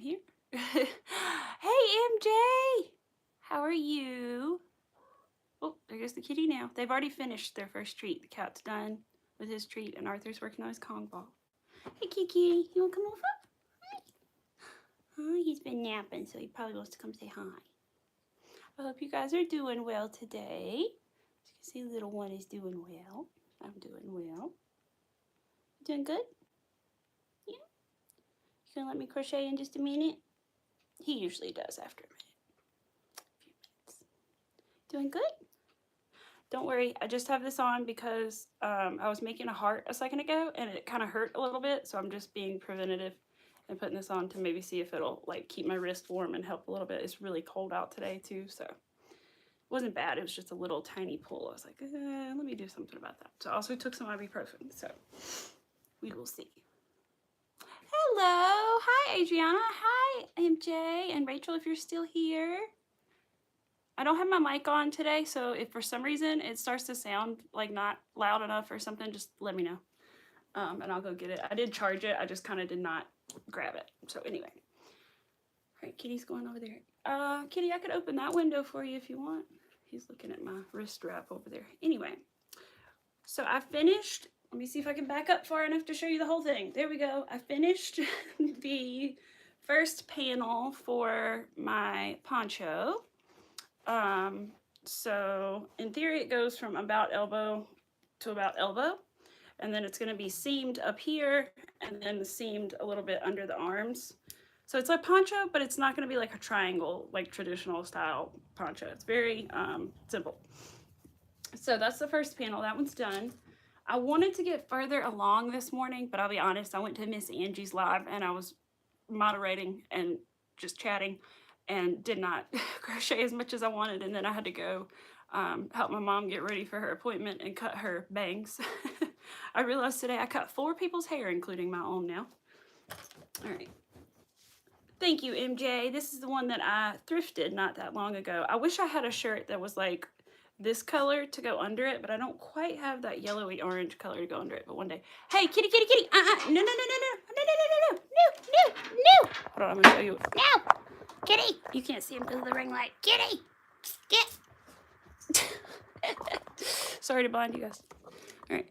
here. Hey, MJ! How are you? Oh, there goes the kitty now. They've already finished their first treat. The cat's done with his treat, and Arthur's working on his Kong ball. Hey, Kiki, you want to come over? Hi. Oh, he's been napping, so he probably wants to come say hi. I hope you guys are doing well today. As you can see, little one is doing well. I'm doing well. You doing good? Yeah? You gonna let me crochet in just a minute? He usually does after a minute. A few minutes. Doing good? Don't worry, I just have this on because I was making a heart a second ago and it kind of hurt a little bit, so I'm just being preventative and putting this on to maybe see if it'll like keep my wrist warm and help a little bit. It's really cold out today too, so it wasn't bad. It was just a little tiny pull. I was like, let me do something about that. So I also took some ibuprofen, so we will see. Hello, hi Adriana, hi MJ and Rachel if you're still here. I don't have my mic on today, so if for some reason it starts to sound like not loud enough or something, just let me know. And I'll go get it. I did charge it, I just kind of did not grab it. So anyway. All right, Kitty's going over there. Kitty, I could open that window for you if you want. He's looking at my wrist wrap over there. Anyway, so I finished. Let me see if I can back up far enough to show you the whole thing. There we go. I finished the first panel for my poncho. So in theory it goes from about elbow to about elbow, and then it's going to be seamed up here and then seamed a little bit under the arms. So it's like poncho, but it's not going to be like a triangle, like traditional style poncho. It's very simple. So that's the first panel. That one's done. I wanted to get further along this morning, but I'll be honest, I went to Miss Angie's live and I was moderating and just chatting and did not crochet as much as I wanted, and then I had to go help my mom get ready for her appointment and cut her bangs. I realized today I cut 4 people's hair, including my own now. All right. Thank you, MJ. This is the one that I thrifted not that long ago. I wish I had a shirt that was like this color to go under it, but I don't quite have that yellowy orange color to go under it, but one day. Hey, kitty, kitty, kitty. No, no, no, no, no, no, no, no, no, no, no, no. Hold on, I'm gonna show you. No. Kitty! You can't see him because of the ring light. Kitty! Get! Sorry to blind you guys. All right.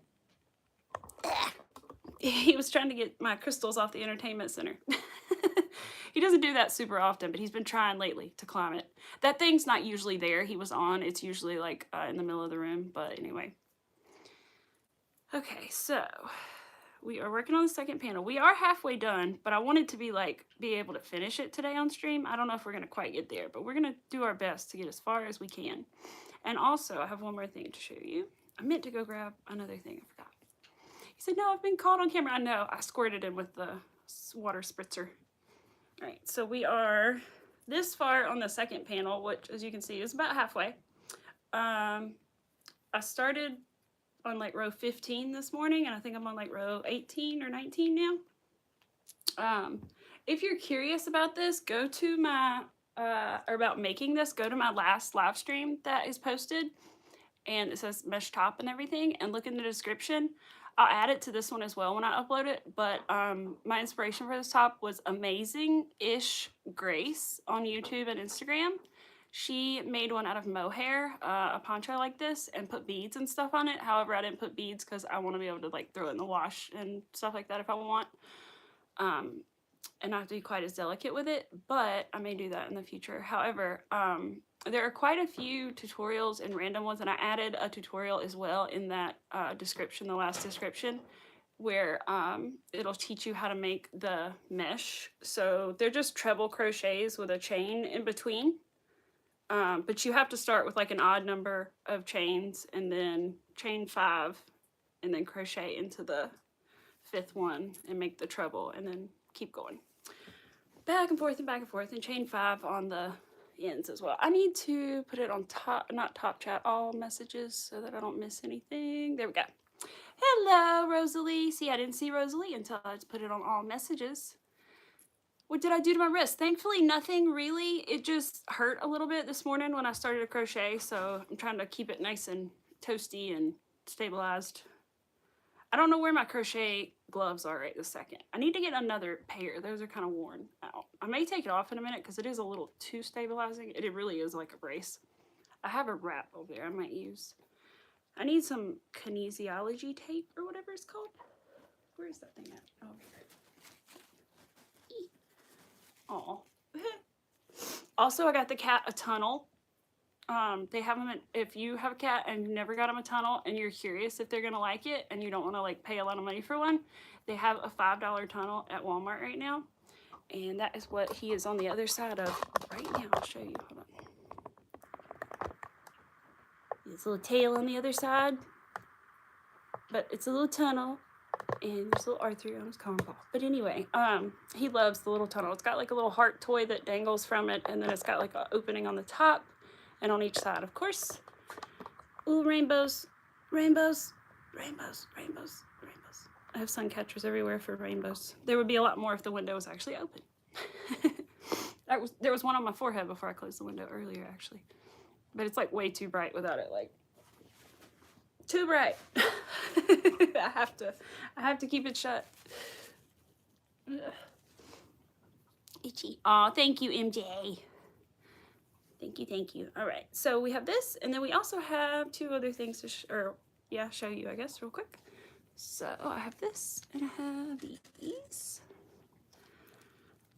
He was trying to get my crystals off the entertainment center. He doesn't do that super often, but he's been trying lately to climb it. That thing's not usually there. He was on. It's usually like in the middle of the room, but anyway. Okay, so we are working on the second panel. We are halfway done, but I wanted to be able to finish it today on stream. I don't know if we're going to quite get there, but we're going to do our best to get as far as we can. And also, I have one more thing to show you. I meant to go grab another thing. I forgot. He said, no, I've been caught on camera. I know. I squirted him with the water spritzer. All right, so we are this far on the second panel, which, as you can see, is about halfway. I started on like row 15 this morning, and I think I'm on like row 18 or 19 now. If you're curious about this, go to my or about making this, go to my last live stream that is posted, and it says mesh top and everything, and look in the description. I'll add it to this one as well when I upload it, but my inspiration for this top was Amazing-ish Grace on YouTube and Instagram. She made one out of mohair, a poncho like this, and put beads and stuff on it. However, I didn't put beads because I want to be able to like throw it in the wash and stuff like that if I want. And not to be quite as delicate with it, but I may do that in the future. However, there are quite a few tutorials and random ones, and I added a tutorial as well in that description, the last description, where it'll teach you how to make the mesh. So they're just treble crochets with a chain in between. But you have to start with like an odd number of chains and then chain 5 and then crochet into the 5th one and make the treble and then keep going. Back and forth and chain 5 on the ends as well. I need to put it on top, not top chat, all messages so that I don't miss anything. There we go. Hello, Rosalie. See, I didn't see Rosalie until I just put it on all messages. What did I do to my wrist? Thankfully, nothing really. It just hurt a little bit this morning when I started to crochet, so I'm trying to keep it nice and toasty and stabilized. I don't know where my crochet gloves are right this second. I need to get another pair. Those are kind of worn out. I may take it off in a minute because it is a little too stabilizing. It really is like a brace. I have a wrap over there I might use. I need some kinesiology tape or whatever it's called. Where is that thing at? Oh, here. Aw. Also, I got the cat a tunnel. They have them if you have a cat and you never got them a tunnel and you're curious if they're gonna like it and you don't want to like pay a lot of money for one, they have a $5 tunnel at Walmart right now, and that is what he is on the other side of right now. I'll show you. Hold on. His little tail on the other side, but it's a little tunnel. And there's a little R3 on his cone ball. But anyway, he loves the little tunnel. It's got like a little heart toy that dangles from it, and then it's got like an opening on the top and on each side, of course. Ooh, rainbows, rainbows, rainbows, rainbows, rainbows. I have sun catchers everywhere for rainbows. There would be a lot more if the window was actually open. There was one on my forehead before I closed the window earlier, actually. But it's like way too bright without it, like too bright. I have to keep it shut. Ugh. Itchy. Aw, thank you, MJ. Thank you. All right, so we have this, and then we also have two other things to show you, I guess, real quick. So I have this, and I have these.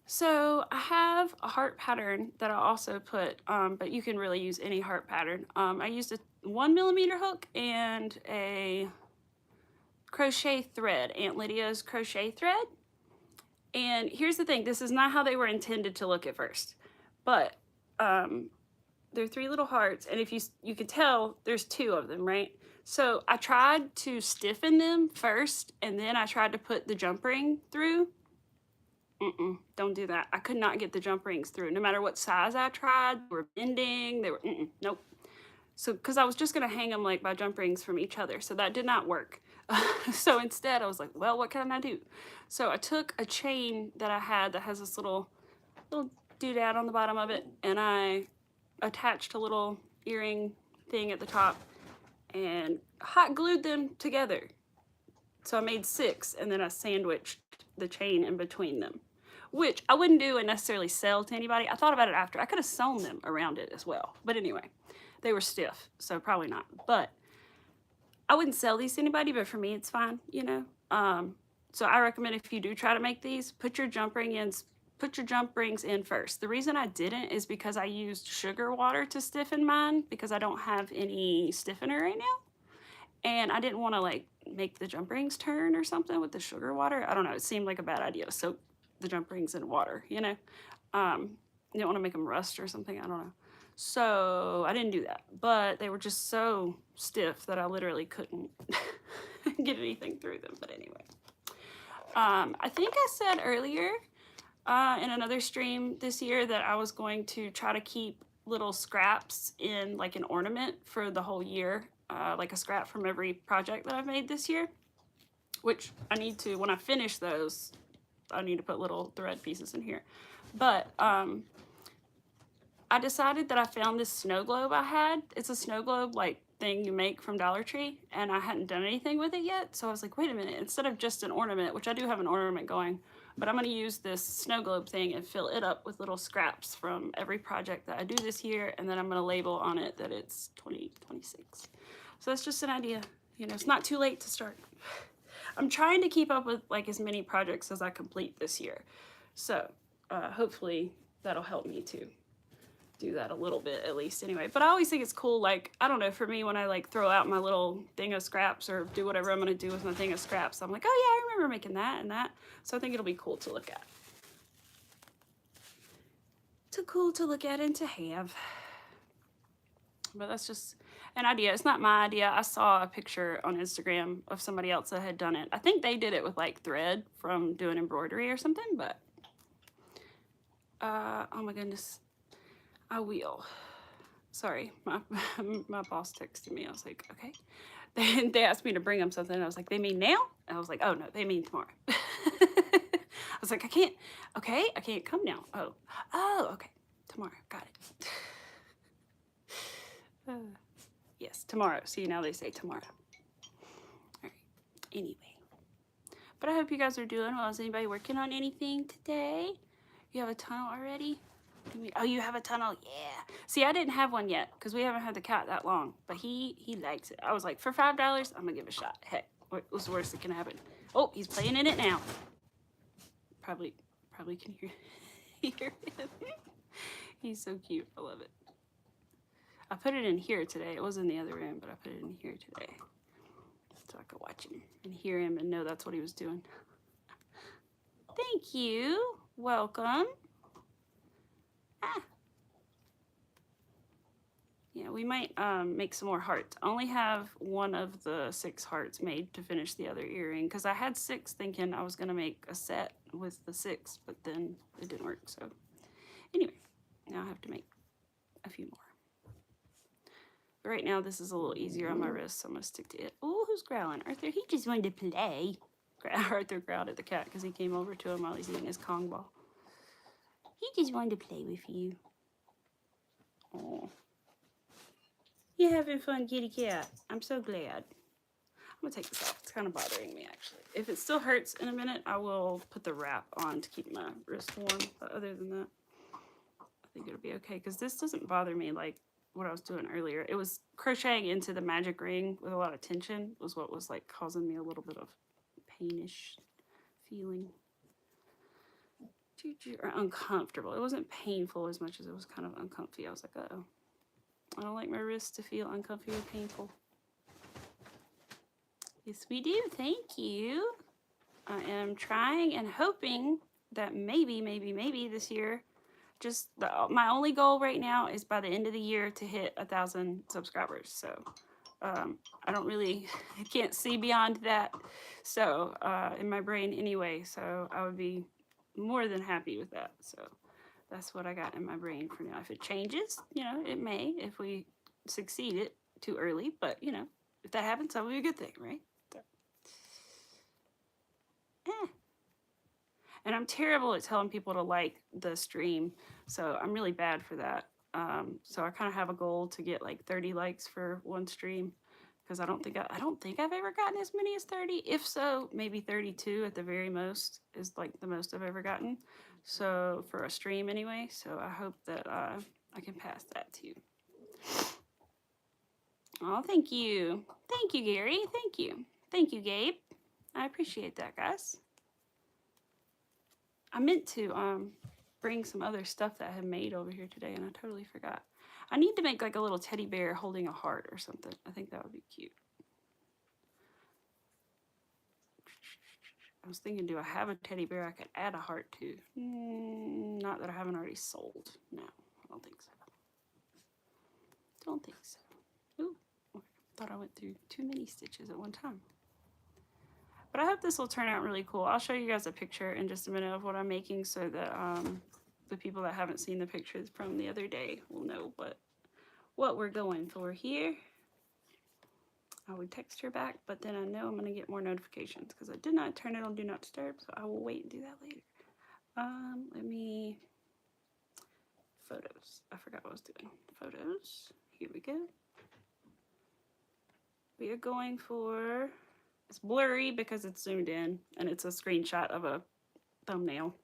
So I have a heart pattern that I also put, but you can really use any heart pattern. I used a 1mm hook and a crochet thread, Aunt Lydia's crochet thread. And here's the thing, this is not how they were intended to look at first, but they're three little hearts, and if you can tell there's two of them, right? So I tried to stiffen them first, and then I tried to put the jump ring through. Don't do that. I could not get the jump rings through. No matter what size I tried, they were bending, they were, nope. So, because I was just gonna hang them like by jump rings from each other, so that did not work. So instead I was like, well, what can I do? So I took a chain that I had that has this little doodad on the bottom of it, and I attached a little earring thing at the top and hot glued them together. So I made 6, and then I sandwiched the chain in between them, which I wouldn't do and necessarily sell to anybody. I thought about it after. I could have sewn them around it as well, but anyway, they were stiff, so probably not. But I wouldn't sell these to anybody, but for me it's fine, you know. So I recommend if you do try to make these, put your jump rings in first. The reason I didn't is because I used sugar water to stiffen mine because I don't have any stiffener right now, and I didn't want to like make the jump rings turn or something with the sugar water. I don't know, it seemed like a bad idea to soak the jump rings in water, you know. You don't want to make them rust or something, I don't know. So I didn't do that, but they were just so stiff that I literally couldn't get anything through them. But anyway, I think I said earlier in another stream this year that I was going to try to keep little scraps in like an ornament for the whole year, like a scrap from every project that I've made this year, which I need to, when I finish those, I need to put little thread pieces in here. But I decided that I found this snow globe I had. It's a snow globe like thing you make from Dollar Tree, and I hadn't done anything with it yet. So I was like, wait a minute, instead of just an ornament, which I do have an ornament going, but I'm gonna use this snow globe thing and fill it up with little scraps from every project that I do this year, and then I'm gonna label on it that it's 2026. So that's just an idea. You know, it's not too late to start. I'm trying to keep up with like as many projects as I complete this year. So hopefully that'll help me to do that a little bit at least anyway. But I always think it's cool, like, I don't know, for me when I like throw out my little thing of scraps or do whatever I'm gonna do with my thing of scraps, I'm like, oh yeah, I remember making that and that. So I think it'll be cool to look at. Too cool to look at and to have. But that's just an idea. It's not my idea. I saw a picture on Instagram of somebody else that had done it. I think they did it with like thread from doing embroidery or something, but oh my goodness, I will. Sorry, my boss texted me. I was like, okay. They asked me to bring them something. I was like, they mean now? And I was like, oh no, they mean tomorrow. I was like, I can't come now. Oh, okay, tomorrow, got it. Yes, tomorrow. See, now they say tomorrow. All right, anyway. But I hope you guys are doing well. Is anybody working on anything today? You have a tunnel already? Oh, you have a tunnel? Yeah. See, I didn't have one yet because we haven't had the cat that long. But he likes it. I was like, for $5, I'm going to give it a shot. Heck, what's the worst that can happen? Oh, he's playing in it now. Probably can hear him. He's so cute. I love it. I put it in here today. It was in the other room, but I put it in here today. So I could watch him and hear him and know that's what he was doing. Thank you. Welcome. Ah. Yeah, we might make some more hearts. I only have one of the 6 hearts made to finish the other earring because I had 6 thinking I was going to make a set with the 6, but then it didn't work. So anyway, now I have to make a few more. But right now this is a little easier on my wrist, so I'm going to stick to it. Oh, who's growling? Arthur, he just wanted to play. Arthur growled at the cat because he came over to him while he's eating his Kong ball. He just wanted to play with you. Oh. You're having fun, kitty cat. I'm so glad. I'm gonna take this off. It's kind of bothering me, actually. If it still hurts in a minute, I will put the wrap on to keep my wrist warm. But other than that, I think it'll be okay. Because this doesn't bother me like what I was doing earlier. It was crocheting into the magic ring with a lot of tension was what was like causing me a little bit of painish feeling. Or uncomfortable. It wasn't painful as much as it was kind of uncomfy. I was like, uh-oh. I don't like my wrists to feel uncomfy or painful. Yes, we do. Thank you. I am trying and hoping that maybe this year, just my only goal right now is by the end of the year to hit 1,000 subscribers. So I don't really, I can't see beyond that. So in my brain anyway. So I would be more than happy with that. So that's what I got in my brain for now. If it changes, you know, it may if we succeed it too early. But, you know, if that happens, that would be a good thing, right? So. And I'm terrible at telling people to like the stream. So I'm really bad for that. So I kind of have a goal to get like 30 likes for one stream. Because I don't think I've ever gotten as many as 30. If so, maybe 32 at the very most is like the most I've ever gotten. So for a stream anyway. So I hope that I can pass that to you. Oh, thank you. Thank you, Gary. Thank you. Thank you, Gabe. I appreciate that, guys. I meant to bring some other stuff that I had made over here today, and I totally forgot. I need to make like a little teddy bear holding a heart or something. I think that would be cute. I was thinking, do I have a teddy bear I could add a heart to? Not that I haven't already sold. No, I don't think so. Don't think so. Ooh, I thought I went through too many stitches at one time. But I hope this will turn out really cool. I'll show you guys a picture in just a minute of what I'm making so that the people that haven't seen the pictures from the other day will know what we're going for here. I would text her back, but then I know I'm going to get more notifications because I did not turn it on Do Not Disturb, so I will wait and do that later. Let me... Photos. I forgot what I was doing. Photos. Here we go. We are going for... It's blurry because it's zoomed in, and it's a screenshot of a thumbnail.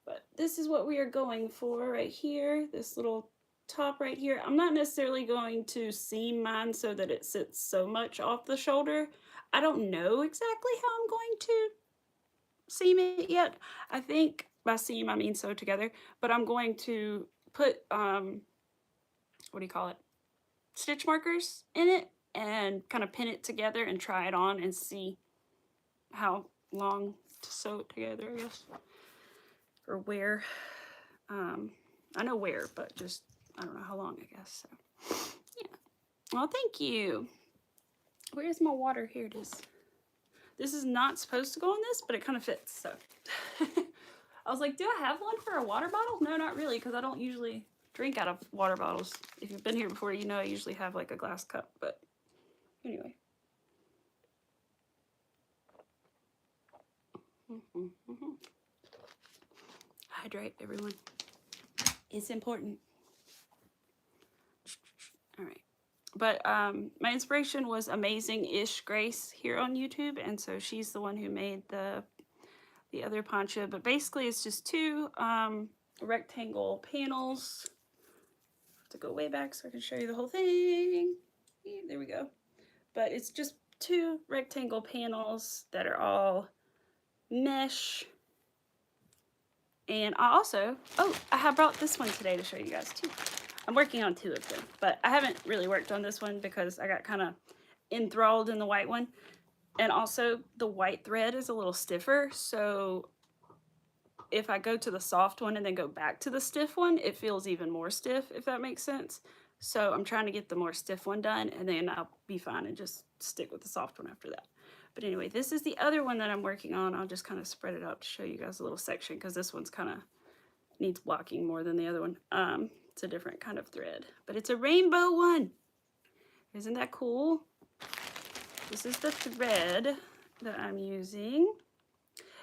But this is what we are going for right here. This little top right here. I'm not necessarily going to seam mine so that it sits so much off the shoulder. I don't know exactly how I'm going to seam it yet. I think by seam I mean sew together, but I'm going to put what do you call it, stitch markers in it and kind of pin it together and try it on and see how long to sew it together, I guess, or where. I know where, but just I don't know how long, I guess. So yeah. Well, thank you. Where's my water? Here it is. This is not supposed to go on this, but it kind of fits. So I was like, do I have one for a water bottle? No, not really, because I don't usually drink out of water bottles. If you've been here before, you know I usually have like a glass cup, but anyway. Hydrate, everyone. It's important. All right. But my inspiration was Amazing-ish Grace here on YouTube, and so she's the one who made the the other poncho, but basically it's just two rectangle panels. I have to go way back so I can show you the whole thing. There we go. But it's just two rectangle panels that are all mesh. And I also, I have brought this one today to show you guys too. I'm working on two of them, but I haven't really worked on this one because I got kind of enthralled in the white one. And also the white thread is a little stiffer, so if I go to the soft one and then go back to the stiff one, it feels even more stiff, if that makes sense. So I'm trying to get the more stiff one done, and then I'll be fine and just stick with the soft one after that. But anyway, this is the other one that I'm working on. I'll just kind of spread it out to show you guys a little section, because this one's kind of needs blocking more than the other one. It's a different kind of thread, but it's a rainbow one. Isn't that cool? This is the thread that I'm using.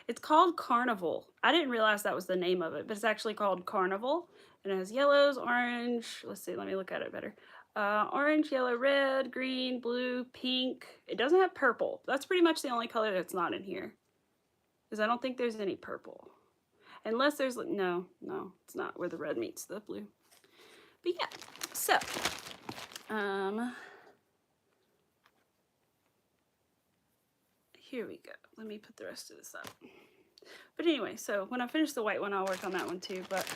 It's called Carnival. I didn't realize that was the name of it, but it's actually called Carnival. And it has yellows, orange, let's see, let me look at it better. Orange, yellow, red, green, blue, pink. It doesn't have purple. That's pretty much the only color that's not in here, because I don't think there's any purple. Unless there's, no, it's not where the red meets the blue. But yeah, so, here we go. Let me put the rest of this up. But anyway, so when I finish the white one, I'll work on that one too. But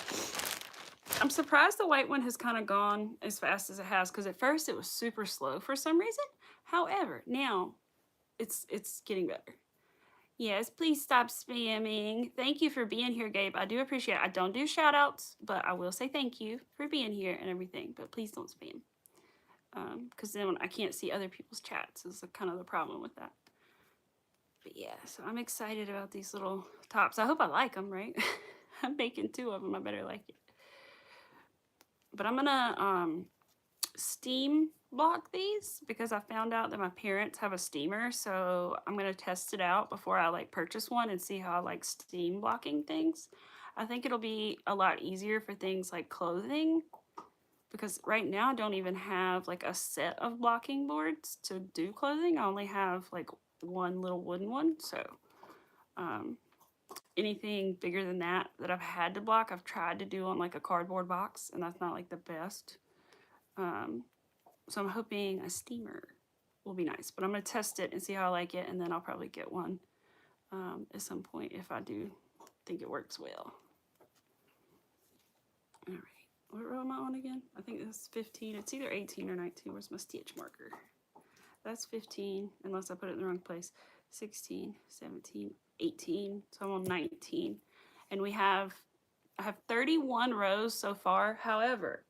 I'm surprised the white one has kind of gone as fast as it has, because at first it was super slow for some reason. However, now it's getting better. Yes, please stop spamming. Thank you for being here, Gabe. I do appreciate it. I don't do shout outs, but I will say thank you for being here and everything. But please don't spam. Because then I can't see other people's chats is kind of the problem with that. But yeah, so I'm excited about these little tops. I hope I like them, right? I'm making two of them. I better like it. But I'm gonna steam block these, because I found out that my parents have a steamer, so I'm gonna test it out before I like purchase one and see how I like steam blocking things. I think it'll be a lot easier for things like clothing, because right now I don't even have like a set of blocking boards to do clothing. I only have like one little wooden one, so anything bigger than that I've had to block, I've tried to do on like a cardboard box, and that's not like the best. So I'm hoping a steamer will be nice, but I'm going to test it and see how I like it, and then I'll probably get one at some point if I do think it works well. All right, what row am I on again? I think that's 15. It's either 18 or 19. Where's my stitch marker? That's 15, unless I put it in the wrong place. 16, 17, 18, so I'm on 19. And I have 31 rows so far. However,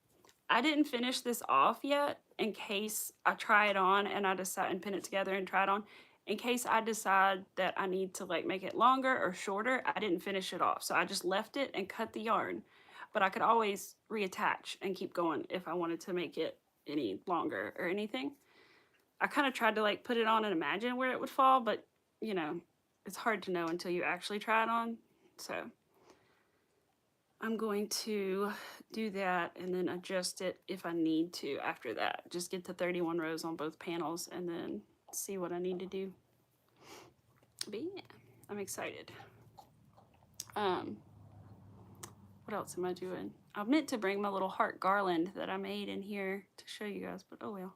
I didn't finish this off yet in case I try it on and I decide and pin it together and try it on. In case I decide that I need to like make it longer or shorter, I didn't finish it off. So I just left it and cut the yarn. But I could always reattach and keep going if I wanted to make it any longer or anything. I kind of tried to like put it on and imagine where it would fall, but you know, it's hard to know until you actually try it on. So I'm going to do that and then adjust it if I need to after that. Just get to 31 rows on both panels and then see what I need to do. But yeah, I'm excited. What else am I doing? I meant to bring my little heart garland that I made in here to show you guys, but oh well.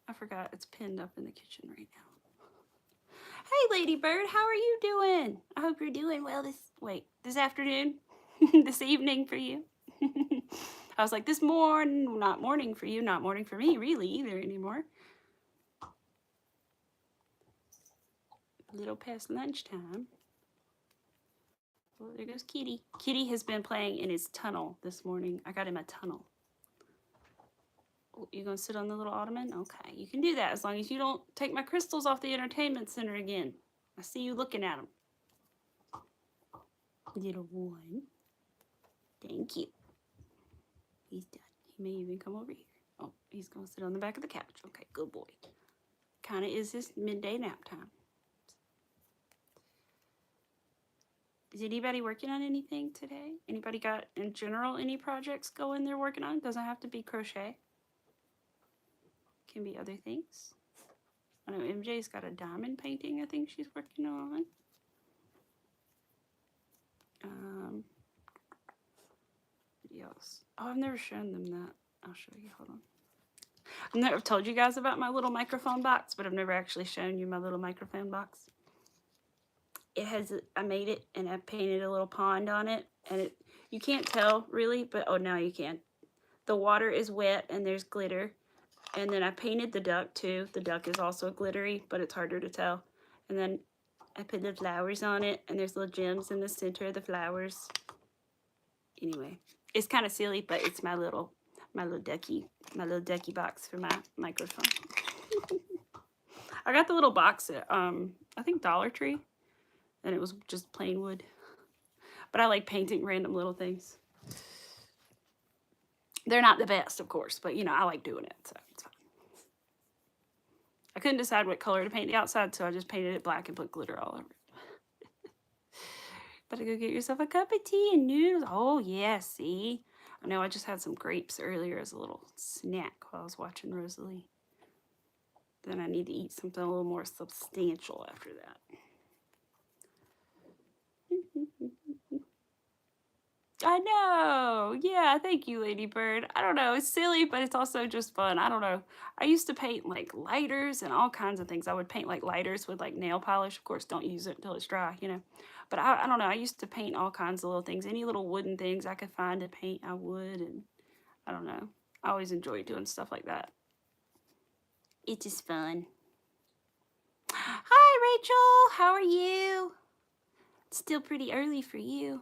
I forgot it's pinned up in the kitchen right now. Hey, Ladybird, how are you doing? I hope you're doing well this afternoon, this evening for you. I was like, this morning, not morning for you, not morning for me, really, either anymore. A little past lunchtime. Well, there goes Kitty. Kitty has been playing in his tunnel this morning. I got him a tunnel. Oh, you gonna sit on the little ottoman? Okay, you can do that as long as you don't take my crystals off the entertainment center again. I see you looking at them. Little one. Thank you. He's done. He may even come over here. Oh, he's gonna sit on the back of the couch. Okay, good boy. Kinda is his midday nap time. Is anybody working on anything today? Anybody got, in general, any projects going they're working on? Doesn't have to be crochet. Can be other things. I know MJ's got a diamond painting I think she's working on. Yes. Oh, I've never shown them that. I'll show you. Hold on. I've told you guys about my little microphone box, but I've never actually shown you my little microphone box. It has, I made it and I painted a little pond on it, and it, you can't tell really, but oh, now you can. The water is wet and there's glitter. And then I painted the duck too. The duck is also glittery, but it's harder to tell. And then I put the flowers on it, and there's little gems in the center of the flowers. Anyway, it's kind of silly, but it's my little ducky box for my microphone. I got the little box at I think Dollar Tree, and it was just plain wood. But I like painting random little things. They're not the best, of course, but you know, I like doing it, so it's fine. I couldn't decide what color to paint the outside, so I just painted it black and put glitter all over it. Better go get yourself a cup of tea and noodles. Oh yeah, see? I know I just had some grapes earlier as a little snack while I was watching Rosalie. Then I need to eat something a little more substantial after that. I know. Yeah, thank you, Ladybird. I don't know. It's silly, but it's also just fun. I don't know. I used to paint like lighters and all kinds of things. I would paint like lighters with like nail polish. Of course, don't use it until it's dry, you know. But I don't know. I used to paint all kinds of little things. Any little wooden things I could find to paint, I would. And I don't know. I always enjoyed doing stuff like that. It's just fun. Hi, Rachel. How are you? It's still pretty early for you.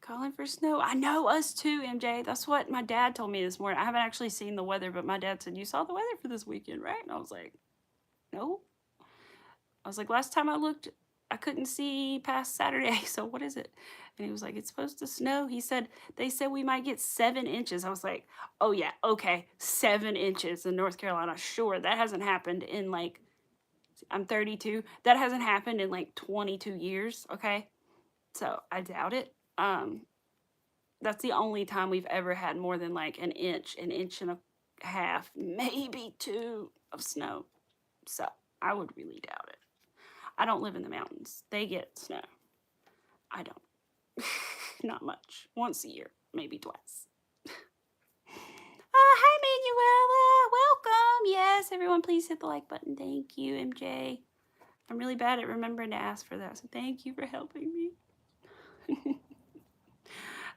Calling for snow. I know, us too, MJ. That's what my dad told me this morning. I haven't actually seen the weather, but my dad said, you saw the weather for this weekend, right? And I was like, no. I was like, last time I looked, I couldn't see past Saturday. So what is it? And he was like, it's supposed to snow. He said, they said we might get 7 inches. I was like, oh yeah, okay, 7 inches in North Carolina. Sure, that hasn't happened in like, I'm 32. That hasn't happened in like 22 years, okay? So I doubt it. That's the only time we've ever had more than like an inch and a half, maybe 2 of snow. So I would really doubt it. I don't live in the mountains. They get snow. I don't. Not much. Once a year, maybe twice. Hi, Manuela. Welcome. Yes, everyone, please hit the like button. Thank you, MJ. I'm really bad at remembering to ask for that, so thank you for helping me.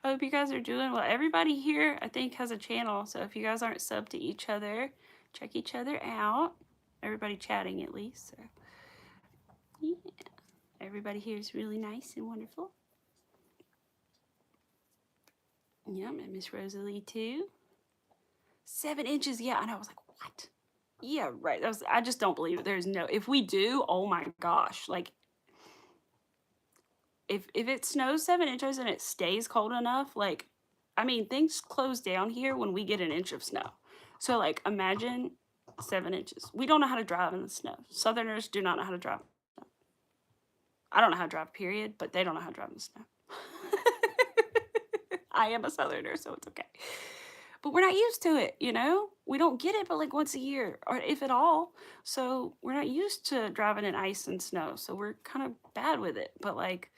I hope you guys are doing well. Everybody here, I think, has a channel, so if you guys aren't subbed to each other, check each other out. Everybody chatting, at least. So. Yeah. Everybody here is really nice and wonderful. Yeah, and Miss Rosalie, too. 7 inches, yeah, and I was like, what? Yeah, right. That was, I just don't believe it. There's no, if we do, oh my gosh, like, if it snows 7 inches and it stays cold enough, like, I mean, things close down here when we get an inch of snow. So, like, imagine 7 inches. We don't know how to drive in the snow. Southerners do not know how to drive. I don't know how to drive, period, but they don't know how to drive in the snow. I am a Southerner, so it's okay. But we're not used to it, you know? We don't get it but like once a year, or if at all. So we're not used to driving in ice and snow, so we're kind of bad with it. But like,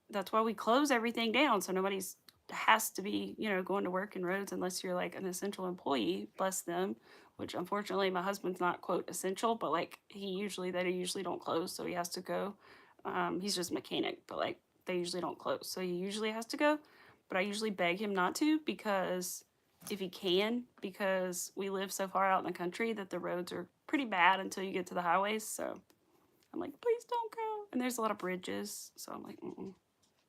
that's why we close everything down, so nobody's has to be, you know, going to work in roads unless you're like an essential employee, bless them, which unfortunately my husband's not, quote, essential, but like they usually don't close, so he has to go. He's just a mechanic, but like they usually don't close, so he usually has to go. But I usually beg him not to, because if he can, because we live so far out in the country that the roads are pretty bad until you get to the highways. So I'm like, please don't go. And there's a lot of bridges, so I'm like,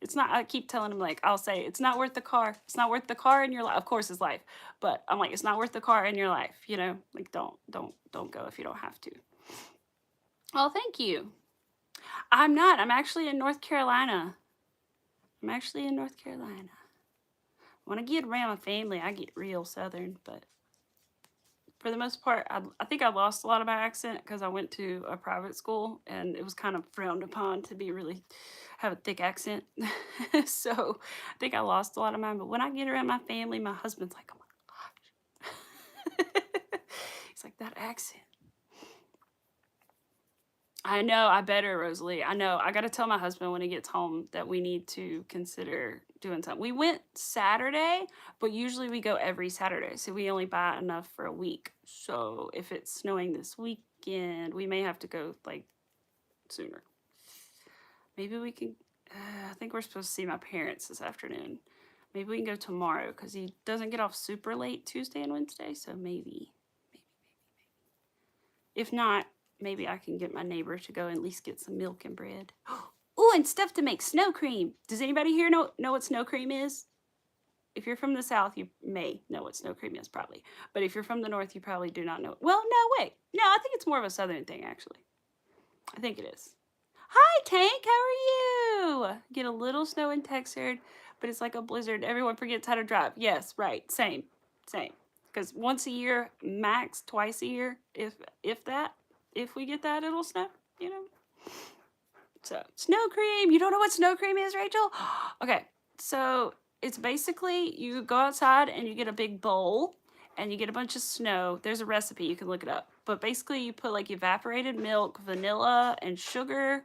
it's not, I keep telling him, like, I'll say, it's not worth the car. It's not worth the car in your life. Of course it's life, but I'm like, it's not worth the car in your life, you know? Like, don't go if you don't have to. Oh, thank you. I'm not. I'm actually in North Carolina. When I get around my family, I get real Southern, but for the most part, I think I lost a lot of my accent because I went to a private school and it was kind of frowned upon to be really have a thick accent. So I think I lost a lot of mine. But when I get around my family, my husband's like, oh my gosh. He's like, that accent. I know, I better, Rosalie. I know. I got to tell my husband when he gets home that we need to consider doing something. We went Saturday, but usually we go every Saturday. So we only buy enough for a week. So if it's snowing this weekend, we may have to go like sooner. Maybe we can. I think we're supposed to see my parents this afternoon. Maybe we can go tomorrow because he doesn't get off super late Tuesday and Wednesday. So maybe. If not, maybe I can get my neighbor to go and at least get some milk and bread. Oh, and stuff to make snow cream. Does anybody here know what snow cream is? If you're from the South, you may know what snow cream is, probably. But if you're from the North, you probably do not know. Well, no, wait. No, I think it's more of a Southern thing, actually. I think it is. Hi, Tank. How are you? Get a little snow in Texas, but it's like a blizzard. Everyone forgets how to drive. Yes, right. Same. Because once a year, max twice a year, if that, if we get that, it'll snow, you know? So, snow cream. You don't know what snow cream is, Rachel? Okay, so it's basically you go outside and you get a big bowl and you get a bunch of snow. There's a recipe, you can look it up. But basically you put like evaporated milk, vanilla, and sugar.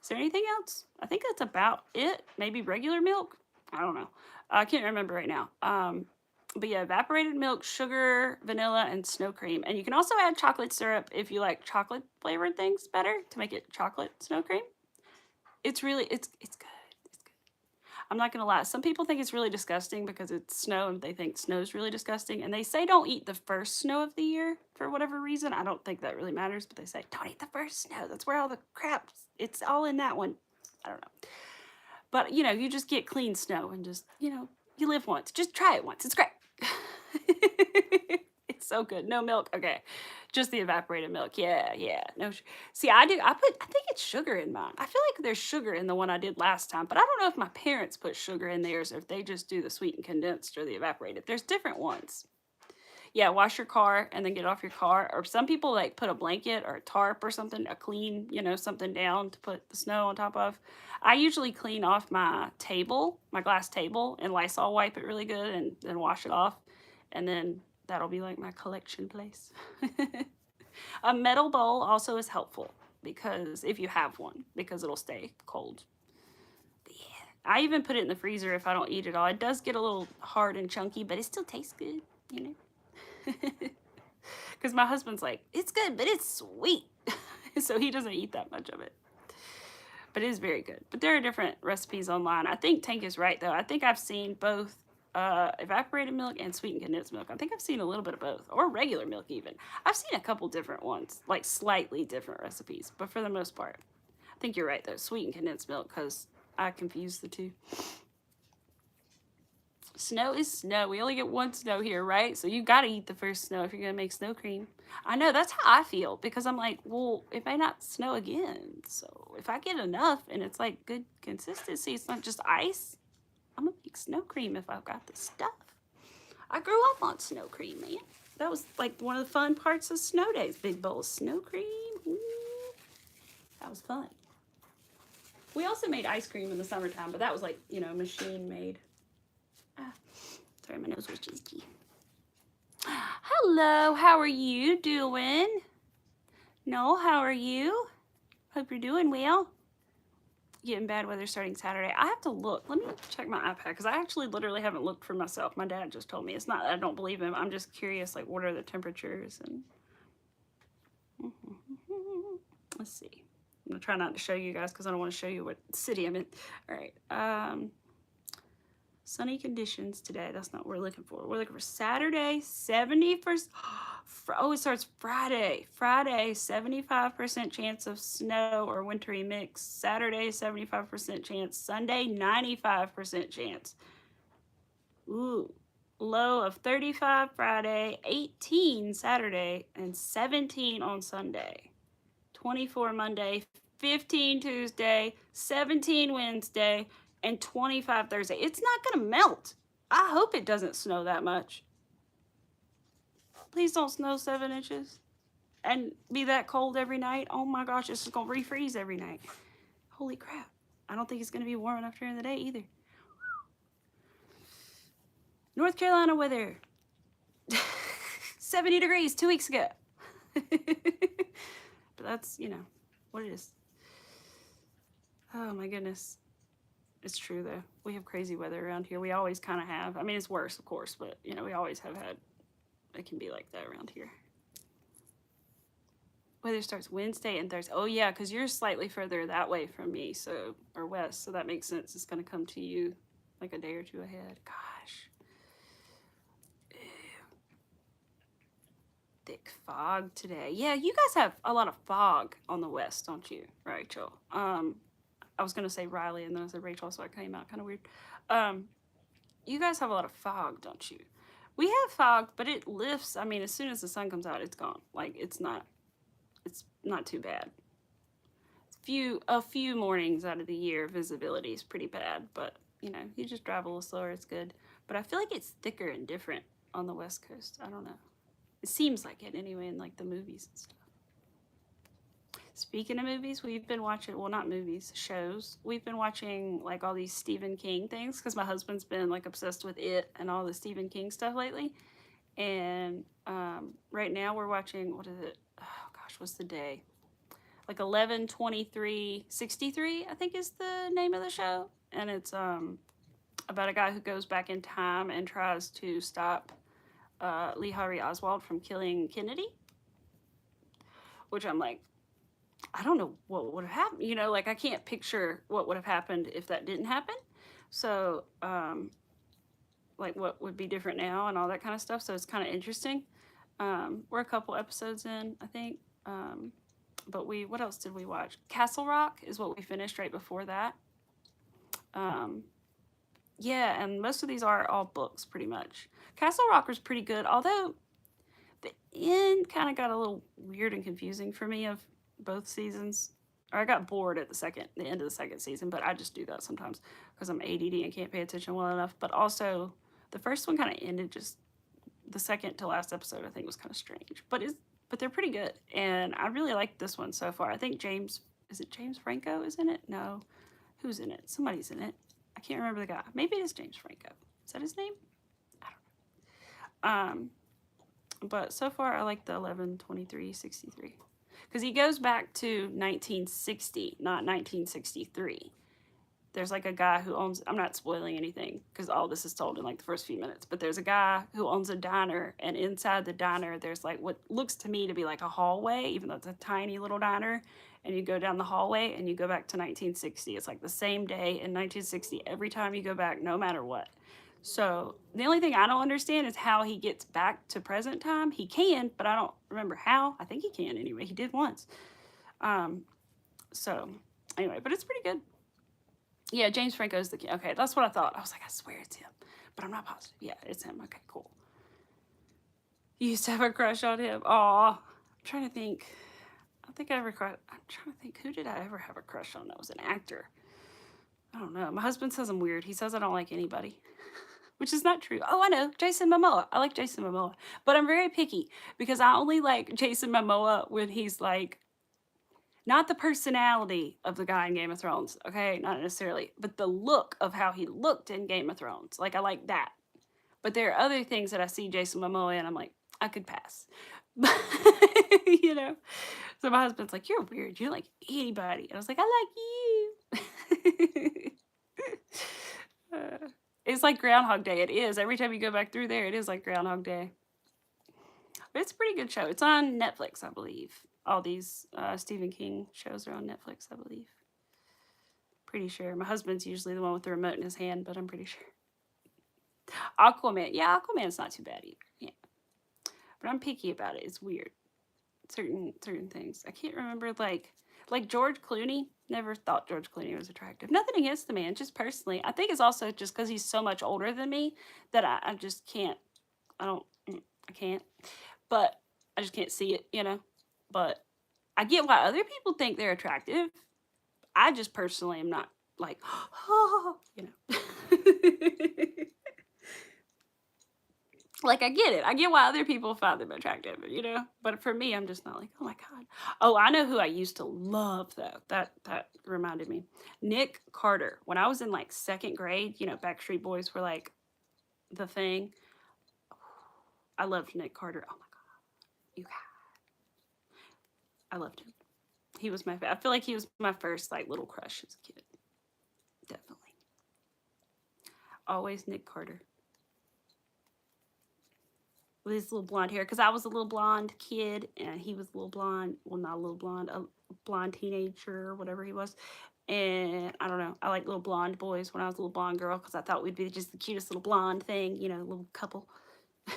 Is there anything else? I think that's about it. Maybe regular milk? I don't know. I can't remember right now. But yeah, evaporated milk, sugar, vanilla, and snow cream. And you can also add chocolate syrup if you like chocolate flavored things better to make it chocolate snow cream. It's really, it's good. It's good. I'm not going to lie. Some people think it's really disgusting because it's snow and they think snow's really disgusting. And they say don't eat the first snow of the year for whatever reason. I don't think that really matters, but they say don't eat the first snow. That's where all the crap, it's all in that one. I don't know. But, you know, you just get clean snow and just, you know, you live once. Just try it once. It's great. It's so good. No milk. Okay. Just the evaporated milk. Yeah. No. See, I think it's sugar in mine. I feel like there's sugar in the one I did last time, but I don't know if my parents put sugar in theirs or if they just do the sweetened condensed or the evaporated. There's different ones. Yeah, wash your car and then get off your car. Or some people like put a blanket or a tarp or something, a clean, you know, something down to put the snow on top of. I usually clean off my table, my glass table, and Lysol wipe it really good and then wash it off. And then that'll be like my collection place. A metal bowl also is helpful because if you have one, because it'll stay cold. But yeah, I even put it in the freezer if I don't eat it all. It does get a little hard and chunky, but it still tastes good, you know. Because my husband's like, it's good, but it's sweet. So he doesn't eat that much of it. But it is very good. But there are different recipes online. I think Tank is right, though. I think I've seen both evaporated milk and sweetened condensed milk. I think I've seen a little bit of both, or regular milk even. I've seen a couple different ones, like slightly different recipes, but for the most part, I think you're right, though. Sweetened condensed milk, because I confused the two. Snow is snow. We only get one snow here, right? So you got to eat the first snow if you're going to make snow cream. I know, that's how I feel because I'm like, well, it may not snow again. So if I get enough and it's like good consistency, it's not just ice, I'm going to make snow cream if I've got the stuff. I grew up on snow cream, man. That was like one of the fun parts of snow days. Big bowl of snow cream. Ooh, that was fun. We also made ice cream in the summertime, but that was like, you know, machine made. Sorry, my nose was just itchy. Hello, how are you doing? No, how are you? Hope you're doing well. Getting bad weather starting Saturday. I have to look. Let me check my iPad because I actually literally haven't looked for myself. My dad just told me. It's not that I don't believe him. I'm just curious, like, what are the temperatures? And let's see. I'm going to try not to show you guys because I don't want to show you what city I'm in. All right. Sunny conditions today. That's not what we're looking for. We're looking for Saturday, 70%. Oh, it starts Friday. Friday, 75% chance of snow or wintry mix. Saturday, 75% chance. Sunday, 95% chance. Ooh. Low of 35 Friday, 18 Saturday, and 17 on Sunday. 24 Monday, 15 Tuesday, 17 Wednesday, and 25 Thursday. It's not going to melt. I hope it doesn't snow that much. Please don't snow 7 inches and be that cold every night. Oh my gosh, it's just going to refreeze every night. Holy crap. I don't think it's going to be warm enough during the day either. North Carolina weather. 70 degrees 2 weeks ago. But that's, you know, What is? Oh my goodness. It's true though. We have crazy weather around here. We always kind of have. I mean, it's worse, of course, but you know, we always have had. It can be like that around here. Weather starts Wednesday and Thursday. Oh yeah, because you're slightly further that way from me, so or west, so that makes sense. It's gonna come to you like a day or two ahead. Gosh. Thick fog today. Yeah, you guys have a lot of fog on the west, don't you, Rachel? I was gonna say Riley and then I said Rachel, so it came out kind of weird. You guys have a lot of fog, don't you? We have fog, but it lifts. I mean, as soon as the sun comes out, it's gone. Like it's not too bad. A few mornings out of the year, visibility is pretty bad, but you know, you just drive a little slower, it's good. But I feel like it's thicker and different on the West Coast. I don't know. It seems like it anyway in like the movies and stuff. Speaking of movies, we've been watching, well, not movies, shows. We've been watching like all these Stephen King things because my husband's been like obsessed with it and all the Stephen King stuff lately. And right now we're watching, what is it? Oh gosh, what's the day? Like 11/23/63, I think is the name of the show. And it's about a guy who goes back in time and tries to stop Lee Harvey Oswald from killing Kennedy. Which I'm like, I don't know what would have happened. You know, like I can't picture what would have happened if that didn't happen. So, like what would be different now and all that kind of stuff. So it's kind of interesting. We're a couple episodes in, I think. But what else did we watch? Castle Rock is what we finished right before that. Yeah, and most of these are all books pretty much. Castle Rock was pretty good, although the end kind of got a little weird and confusing for me of both seasons. Or I got bored at the end of the second season, but I just do that sometimes because I'm ADD and can't pay attention well enough. But also, the first one kind of ended just the second to last episode. I think was kind of strange, but they're pretty good, and I really like this one so far. I think James Franco is in it? No, who's in it? Somebody's in it. I can't remember the guy. Maybe it is James Franco. Is that his name? I don't know. But so far I like the 11/23/63 because he goes back to 1960, not 1963. There's like a guy who owns, I'm not spoiling anything because all this is told in like the first few minutes, but there's a guy who owns a diner, and inside the diner there's like what looks to me to be like a hallway, even though it's a tiny little diner, and you go down the hallway and you go back to 1960. It's like the same day in 1960 every time you go back, no matter what. So the only thing I don't understand is how he gets back to present time. He can, but I don't remember how. I think he can anyway. He did once. So anyway, but it's pretty good. Yeah, James Franco's the king. Okay, that's what I thought. I was like, I swear it's him, but I'm not positive. Yeah, it's him. Okay, cool. You used to have a crush on him. Aw, I'm trying to think. I'm trying to think, who did I ever have a crush on that was an actor? I don't know. My husband says I'm weird. He says I don't like anybody, which is not true. Oh, I know. Jason Momoa. I like Jason Momoa, but I'm very picky because I only like Jason Momoa when he's like, not the personality of the guy in Game of Thrones, okay? Not necessarily, but the look of how he looked in Game of Thrones. Like, I like that. But there are other things that I see Jason Momoa in, I'm like, I could pass. You know? So my husband's like, you're weird. You don't like anybody. And I was like, I like you. It's like Groundhog Day. It is. Every time you go back through there, it is like Groundhog Day. But it's a pretty good show. It's on Netflix, I believe. All these Stephen King shows are on Netflix, I believe. Pretty sure. My husband's usually the one with the remote in his hand, but I'm pretty sure. Aquaman. Yeah, Aquaman's not too bad either. Yeah. But I'm picky about it. It's weird. Certain things. I can't remember, like George Clooney. Never thought George Clooney was attractive. Nothing against the man, just personally. I think it's also just because he's so much older than me that I just can't. I can't. But I just can't see it, you know? But I get why other people think they're attractive. I just personally am not like, oh, you know. Like, I get it. I get why other people find them attractive, you know? But for me, I'm just not like, oh my God. Oh, I know who I used to love, though. That reminded me. Nick Carter. When I was in like second grade, you know, Backstreet Boys were like the thing. I loved Nick Carter. Oh my God. You guys. I loved him. He was I feel like he was my first like little crush as a kid. Definitely. Always Nick Carter. With his little blonde hair, because I was a little blonde kid and he was a little blonde. Well, not a little blonde, a blonde teenager or whatever he was. And I don't know. I like little blonde boys when I was a little blonde girl because I thought we'd be just the cutest little blonde thing, you know, little couple. I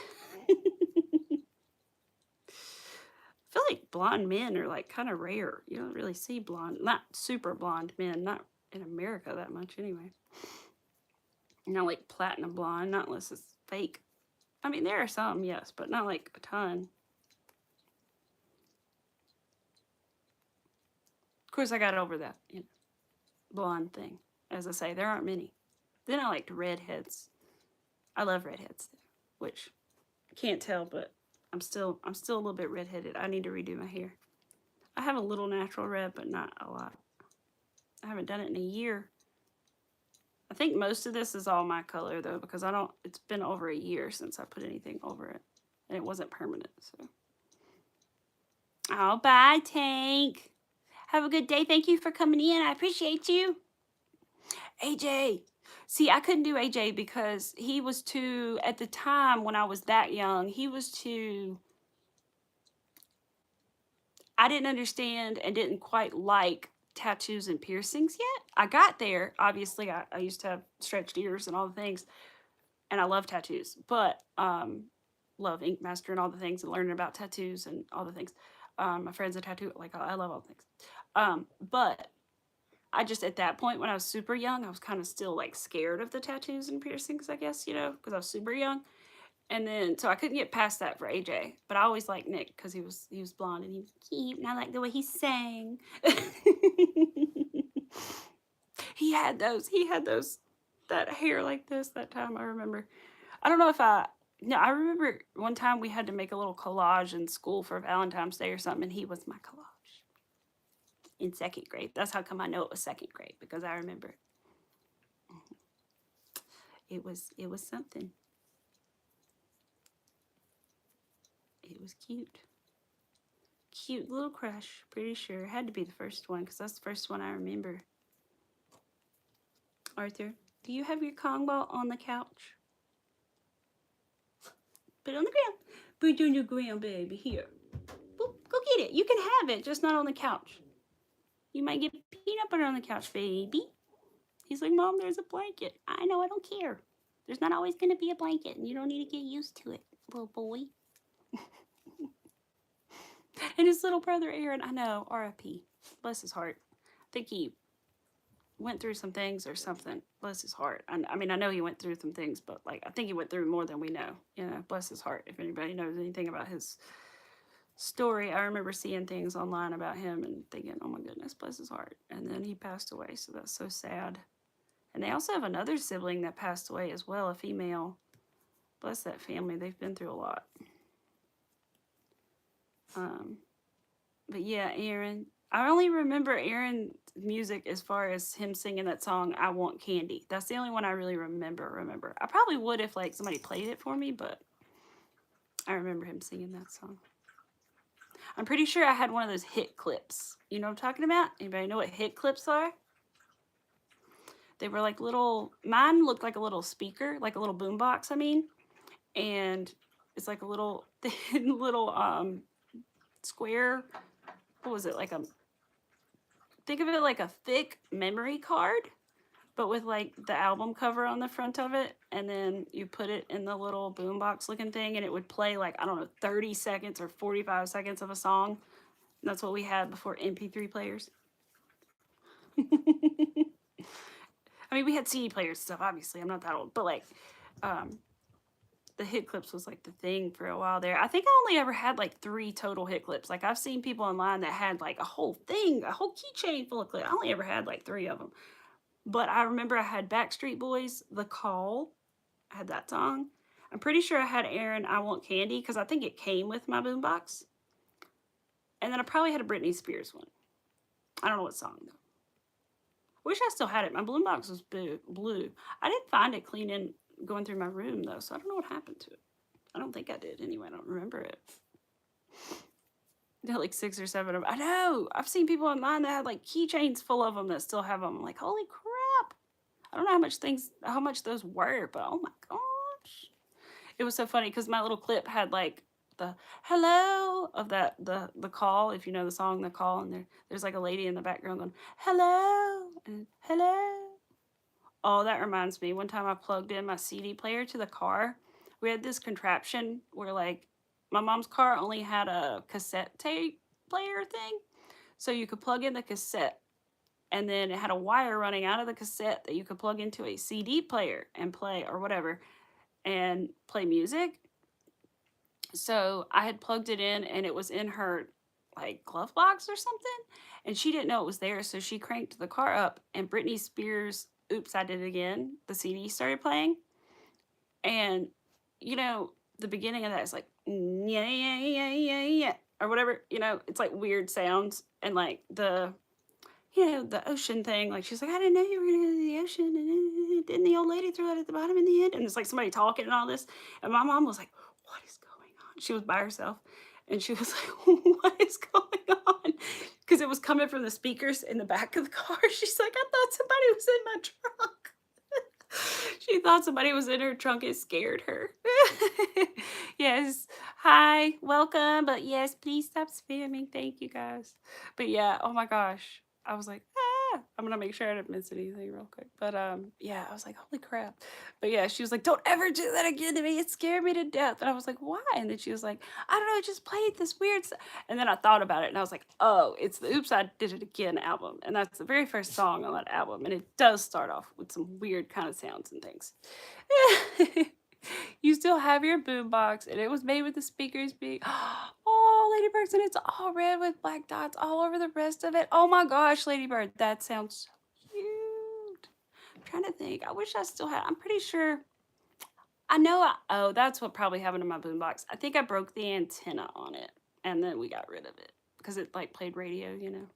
feel like blonde men are like kind of rare. You don't really see blonde, not super blonde men, not in America that much anyway. Not like platinum blonde, not unless it's fake. I mean, there are some, yes, but not like a ton. Of course, I got over that, you know, blonde thing. As I say, there aren't many. Then I liked redheads. I love redheads, which I can't tell, but I'm still a little bit redheaded. I need to redo my hair. I have a little natural red, but not a lot. I haven't done it in a year. I think most of this is all my color though, because it's been over a year since I put anything over it. And it wasn't permanent, so. Oh, bye, Tank. Have a good day. Thank you for coming in. I appreciate you. AJ. See, I couldn't do AJ because he was too, at the time when I was that young, he was too, I didn't understand and didn't quite like tattoos and piercings yet. I got there. Obviously, I used to have stretched ears and all the things, and I love tattoos, but love Ink Master and all the things and learning about tattoos and all the things. My friend's a tattoo, like I love all the things. But I just, at that point when I was super young, I was kind of still like scared of the tattoos and piercings, I guess, you know, because I was super young. And then, so I couldn't get past that for AJ, but I always liked Nick because he was blonde and he was cute, and I liked the way he sang. He had that hair like this that time, I remember. I don't know if no, I remember one time we had to make a little collage in school for Valentine's Day or something, and he was my collage in 2nd grade. That's how come I know it was 2nd grade, because I remember it was something. It was cute. Cute little crush, pretty sure. It had to be the first one, because that's the first one I remember. Arthur, do you have your Kong ball on the couch? Put it on the ground. Put it on the ground, baby. Here. Boop, go get it. You can have it, just not on the couch. You might get peanut butter on the couch, baby. He's like, Mom, there's a blanket. I know, I don't care. There's not always going to be a blanket, and you don't need to get used to it, little boy. And his little brother, Aaron, I know, R.I.P. Bless his heart. I think he went through some things or something. Bless his heart. I mean, I know he went through some things, but like, I think he went through more than we know. You know, bless his heart. If anybody knows anything about his story, I remember seeing things online about him and thinking, oh my goodness, bless his heart. And then he passed away, so that's so sad. And they also have another sibling that passed away as well, a female. Bless that family. They've been through a lot. But yeah, Aaron. I only remember Aaron's music as far as him singing that song, I Want Candy. That's the only one I really remember. I probably would if like somebody played it for me, but I remember him singing that song. I'm pretty sure I had one of those hit clips. You know what I'm talking about? Anybody know what hit clips are? They were like little, mine looked like a little speaker, like a little boombox, I mean. And it's like a little, square, what was it, like think of it like a thick memory card, but with like the album cover on the front of it, and then you put it in the little boombox looking thing, and it would play like, I don't know, 30 seconds or 45 seconds of a song. And that's what we had before MP3 players. I mean, we had CD players and stuff, obviously. I'm not that old, but like, the hit clips was like the thing for a while there. I think I only ever had like 3 total hit clips. Like I've seen people online that had like a whole thing, a whole keychain full of clips. I only ever had like 3 of them. But I remember I had Backstreet Boys, The Call. I had that song. I'm pretty sure I had Aaron, I Want Candy, because I think it came with my boombox. And then I probably had a Britney Spears one. I don't know what song though. Wish I still had it. My boombox was blue. I didn't find it cleaning going through my room though, so I don't know what happened to it. I don't think I did anyway. I don't remember it. They had like 6 or 7 of them. I know. I've seen people online that had like keychains full of them that still have them. I'm like, holy crap. I don't know how much those were, but oh my gosh. It was so funny because my little clip had like the hello of the call, if you know the song, the call, and there's like a lady in the background going, hello, and hello. Oh, that reminds me. One time I plugged in my CD player to the car. We had this contraption where like my mom's car only had a cassette tape player thing. So you could plug in the cassette and then it had a wire running out of the cassette that you could plug into a CD player and play or whatever and play music. So I had plugged it in and it was in her like glove box or something and she didn't know it was there, so she cranked the car up and Britney Spears' Oops, I Did It Again, the CD started playing. And you know, the beginning of that is like yeah yeah yeah yeah yeah or whatever, you know, it's like weird sounds and like the the ocean thing, like she's like, I didn't know you were gonna go to the ocean, and didn't the old lady throw it at the bottom in the end? And it's like somebody talking and all this. And my mom was like, what is going on? She was by herself and she was like, what is going on? Because it was coming from the speakers in the back of the car. She's like, I thought somebody was in my trunk. She thought somebody was in her trunk. It scared her. Yes. Hi, welcome. But yes, please stop spamming. Thank you guys. But yeah, oh my gosh. I was like, ah, I'm gonna make sure I don't miss anything real quick. But yeah, I was like, holy crap. But yeah, she was like, don't ever do that again to me. It scared me to death. And I was like, why? And then she was like, I don't know, it just played this weird stuff. And then I thought about it and I was like, oh, it's the Oops, I Did It Again album. And that's the very first song on that album. And it does start off with some weird kind of sounds and things. You still have your boombox, and it was made with the speakers being, oh, Ladybirds, and it's all red with black dots all over the rest of it. Oh my gosh, Ladybird, that sounds so cute. I'm trying to think. I wish I still had. I'm pretty sure. I know. Oh, that's what probably happened to my boombox. I think I broke the antenna on it, and then we got rid of it because it like played radio. You know.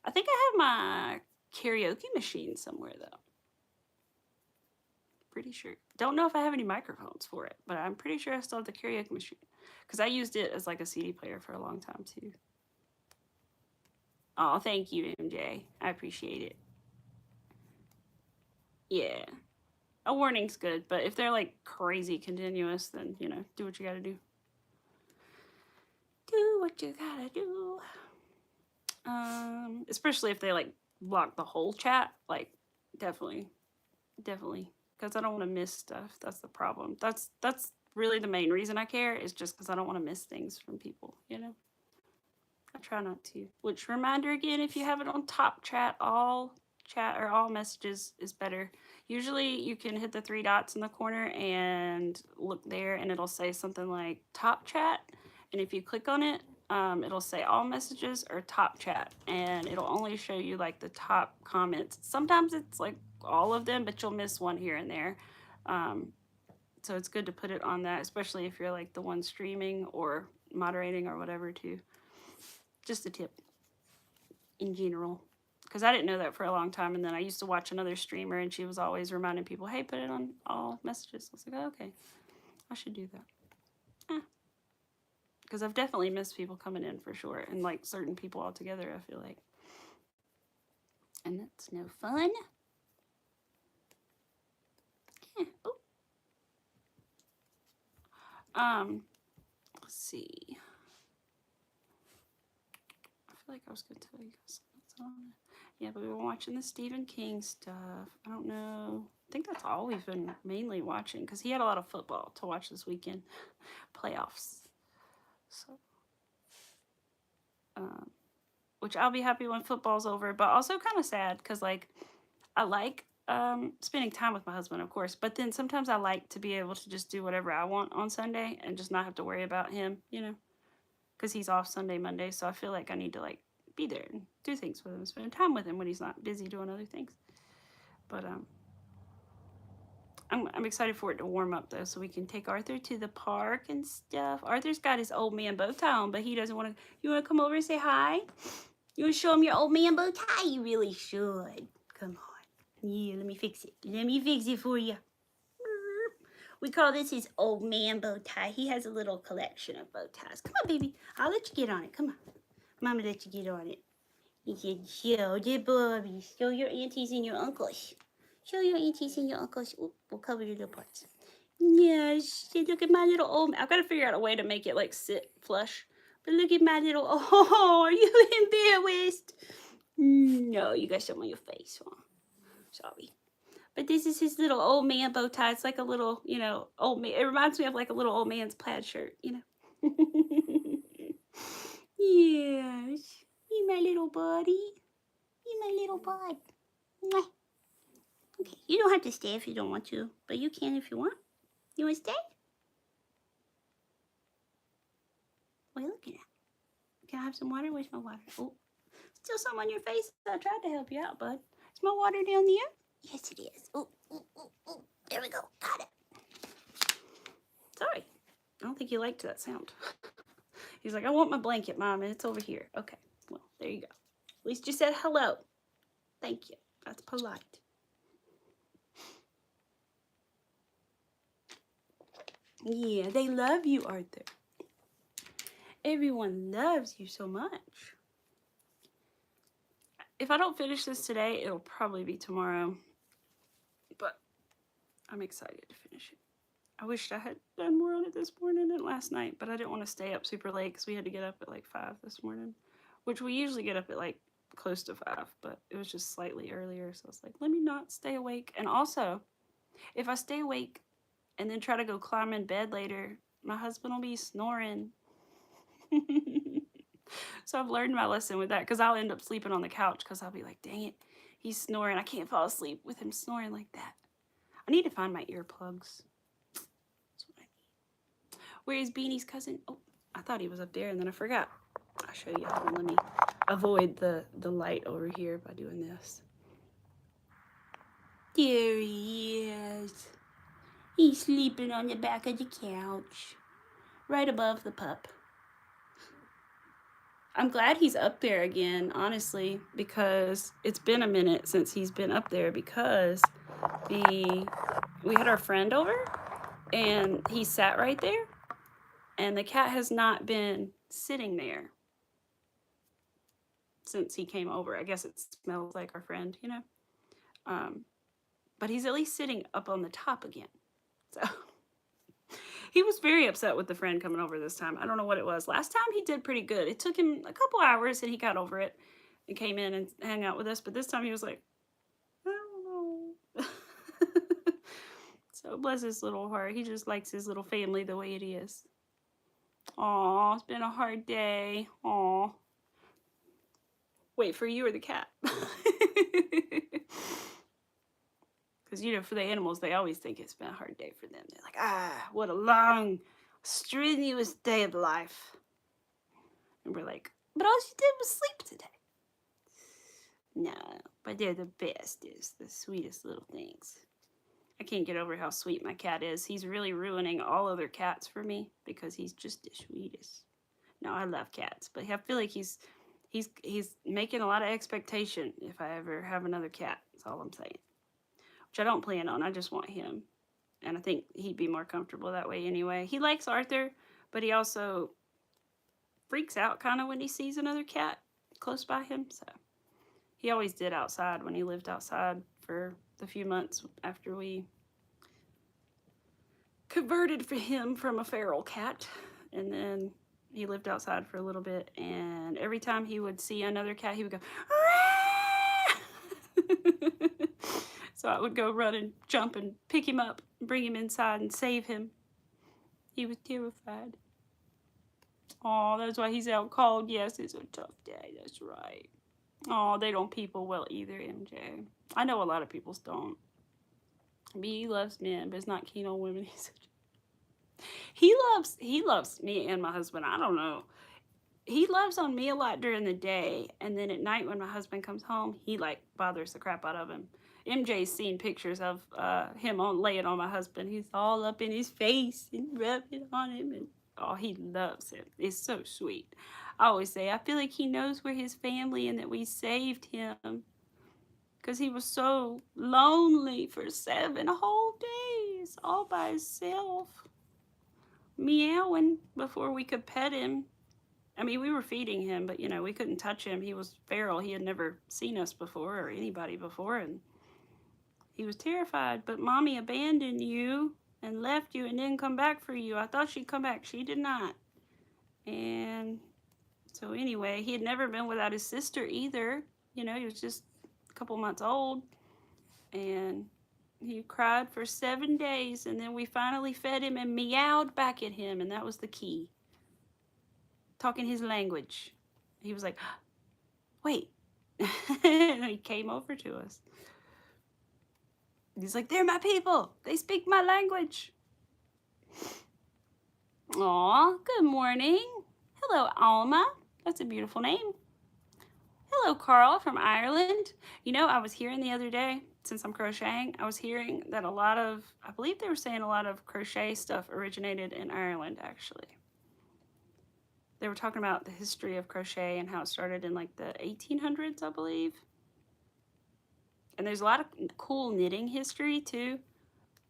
I think I have my karaoke machine somewhere though. Pretty sure. Don't know if I have any microphones for it, but I'm pretty sure I still have the karaoke machine because I used it as like a CD player for a long time too. Oh, thank you, MJ. I appreciate it. Yeah. A warning's good, but if they're like crazy continuous, then, you know, do what you gotta do. Do what you gotta do. Especially if they like block the whole chat, like definitely. Because I don't want to miss stuff. That's the problem. That's really the main reason I care, is just because I don't want to miss things from people, you know? I try not to. Which, reminder again, if you have it on top chat or all messages is better. Usually you can hit the 3 dots in the corner and look there and it'll say something like top chat. And if you click on it, it'll say all messages or top chat, and it'll only show you like the top comments. Sometimes it's like all of them, but you'll miss one here and there. So it's good to put it on that, especially if you're like the one streaming or moderating or whatever too. Just a tip in general, because I didn't know that for a long time, and then I used to watch another streamer and she was always reminding people, hey, put it on all messages. I was like, oh, okay, I should do that. Because I've definitely missed people coming in for sure, and like certain people altogether, I feel like. And that's no fun. Yeah. Let's see. I feel like I was going to tell you guys something. Yeah, but we were watching the Stephen King stuff. I don't know. I think that's all we've been mainly watching, because he had a lot of football to watch this weekend. Playoffs. So, which I'll be happy when football's over, but also kind of sad, because like I like spending time with my husband, of course, but then sometimes I like to be able to just do whatever I want on Sunday and just not have to worry about him, you know, because he's off Sunday, Monday, so I feel like I need to like be there and do things with him, spend time with him when he's not busy doing other things. But I'm excited for it to warm up though, so we can take Arthur to the park and stuff. Arthur's got his old man bow tie on, but he doesn't want to. You want to come over and say hi? You want to show him your old man bow tie? You really should. Come on. Yeah, let me fix it. Let me fix it for you. We call this his old man bow tie. He has a little collection of bow ties. Come on, baby. I'll let you get on it. Come on. Mama let you get on it. You said, show the Bobbies. Show your aunties and your uncles. Show your aunties and your uncles. Ooh, we'll cover your little parts. Yes. Look at my little old man. I've got to figure out a way to make it like sit flush. But look at my little, oh, are you embarrassed? No, you got something on your face. Oh, sorry. But this is his little old man bow tie. It's like a little, you know, old man. It reminds me of like a little old man's plaid shirt, you know. Yes. You my little buddy. You my little bud. Mwah. Okay, you don't have to stay if you don't want to, but you can if you want. You want to stay? What are you looking at? Can I have some water? Where's my water? Oh, still some on your face. I tried to help you out, bud. Is my water down there? Yes, it is. Oh, there we go. Got it. Sorry. I don't think he liked that sound. He's like, I want my blanket, Mom, and it's over here. Okay, well, there you go. At least you said hello. Thank you. That's polite. Yeah, they love you, Arthur. Everyone loves you so much. If I don't finish this today, it'll probably be tomorrow. But I'm excited to finish it. I wished I had done more on it this morning and last night, but I didn't want to stay up super late because we had to get up at like 5 this morning, which we usually get up at like close to 5, but it was just slightly earlier. So I was like, let me not stay awake. And also, if I stay awake and then try to go climb in bed later, my husband will be snoring. So I've learned my lesson with that, because I'll end up sleeping on the couch because I'll be like, dang it, he's snoring. I can't fall asleep with him snoring like that. I need to find my earplugs. That's what I need. Where is Beanie's cousin? Oh, I thought he was up there and then I forgot. I'll show you. Let me avoid the light over here by doing this. There he is. He's sleeping on the back of the couch, right above the pup. I'm glad he's up there again, honestly, because it's been a minute since he's been up there, because we had our friend over and he sat right there and the cat has not been sitting there since he came over. I guess it smells like our friend, you know. But he's at least sitting up on the top again. So he was very upset with the friend coming over this time. I don't know what it was. Last time he did pretty good. It took him a couple hours and he got over it and came in and hung out with us. But this time he was like, I don't know. So bless his little heart. He just likes his little family the way it is. Aw, it's been a hard day. Aw. Wait, for you or the cat? Because, you know, for the animals, they always think it's been a hard day for them. They're like, ah, what a long, strenuous day of life. And we're like, but all she did was sleep today. No, but they're the bestest, the sweetest little things. I can't get over how sweet my cat is. He's really ruining all other cats for me because he's just the sweetest. No, I love cats, but I feel like he's making a lot of expectation if I ever have another cat. That's all I'm saying. Which I don't plan on. I just want him. And I think he'd be more comfortable that way anyway. He likes Arthur, but he also freaks out kind of when he sees another cat close by him. So he always did outside when he lived outside for the few months after we converted for him from a feral cat. And then he lived outside for a little bit. And every time he would see another cat, he would go, so I would go run and jump and pick him up, bring him inside and save him. He was terrified. Oh, that's why he's out cold. Yes, it's a tough day. That's right. Oh, they don't people well either, MJ. I know a lot of people don't. He loves men, but he's not keen on women. He loves me and my husband. I don't know. He loves on me a lot during the day, and then at night when my husband comes home, he like bothers the crap out of him. MJ's seen pictures of him laying on my husband. He's all up in his face and rubbing on him, and oh, he loves him. It's so sweet. I always say, I feel like he knows we're his family and that we saved him because he was so lonely for 7 whole days. days all by himself, meowing before we could pet him. I mean, we were feeding him, but you know, we couldn't touch him. He was feral. He had never seen us before or anybody before, and he was terrified. But Mommy abandoned you and left you and didn't come back for you. I thought she'd come back. She did not. And so anyway, he had never been without his sister either. You know, he was just a couple months old. And he cried for 7 days. And then we finally fed him and meowed back at him. And that was the key. Talking his language. He was like, wait. And he came over to us. He's like, they're my people. They speak my language. Aw, good morning. Hello, Alma. That's a beautiful name. Hello, Carl from Ireland. You know, I was hearing the other day, since I'm crocheting, I was hearing that a lot of, I believe they were saying a lot of crochet stuff originated in Ireland, actually. They were talking about the history of crochet and how it started in like the 1800s, I believe. And there's a lot of cool knitting history too,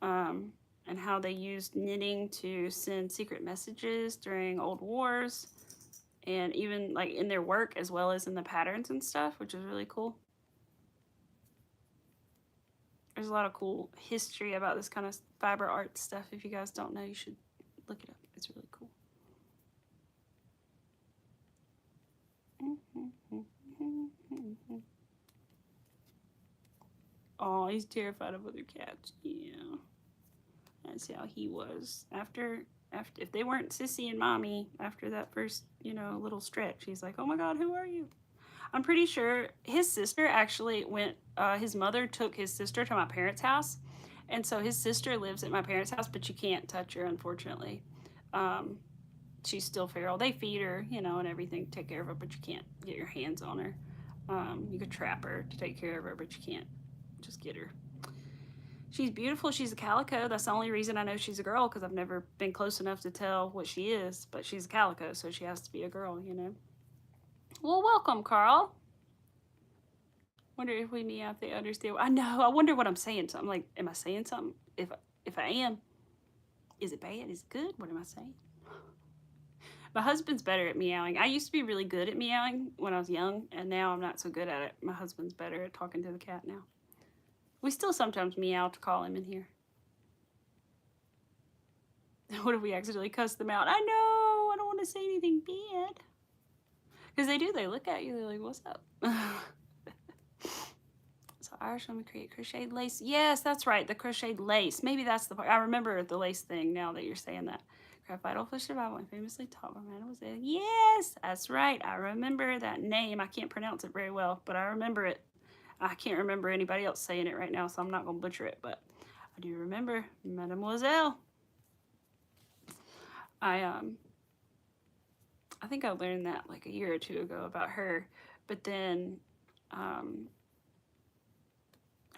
and how they used knitting to send secret messages during old wars, and even like in their work as well as in the patterns and stuff, which is really cool. There's a lot of cool history about this kind of fiber art stuff. If you guys don't know, you should look it up. It's really cool. Oh, he's terrified of other cats. Yeah. That's how he was. After if they weren't Sissy and Mommy, after that first, you know, little stretch, he's like, oh my God, who are you? I'm pretty sure his sister actually went, his mother took his sister to my parents' house. And so his sister lives at my parents' house, but you can't touch her, unfortunately. She's still feral. They feed her, you know, and everything, take care of her, but you can't get your hands on her. You could trap her to take care of her, but you can't just get her. She's beautiful. She's a calico. That's the only reason I know she's a girl, because I've never been close enough to tell what she is, but she's a calico, so she has to be a girl, you know. Well, welcome, Carl. Wonder if we meow if they understand. I know. I wonder what I'm saying. So I'm like, am I saying something? If I am, is it bad? Is it good? What am I saying? My husband's better at meowing. I used to be really good at meowing when I was young, and now I'm not so good at it. My husband's better at talking to the cat now. We still sometimes meow to call him in here. What if we accidentally cuss them out? I know. I don't want to say anything bad. Because they do. They look at you. They're like, what's up? So Irish women create crocheted lace. Yes, that's right. The crocheted lace. Maybe that's the part. I remember the lace thing now that you're saying that. Craft Vital for Survival and famously taught by Mademoiselle. Yes, that's right. I remember that name. I can't pronounce it very well, but I remember it. I can't remember anybody else saying it right now, so I'm not going to butcher it, but I do remember Mademoiselle. I think I learned that like a year or two ago about her, but then I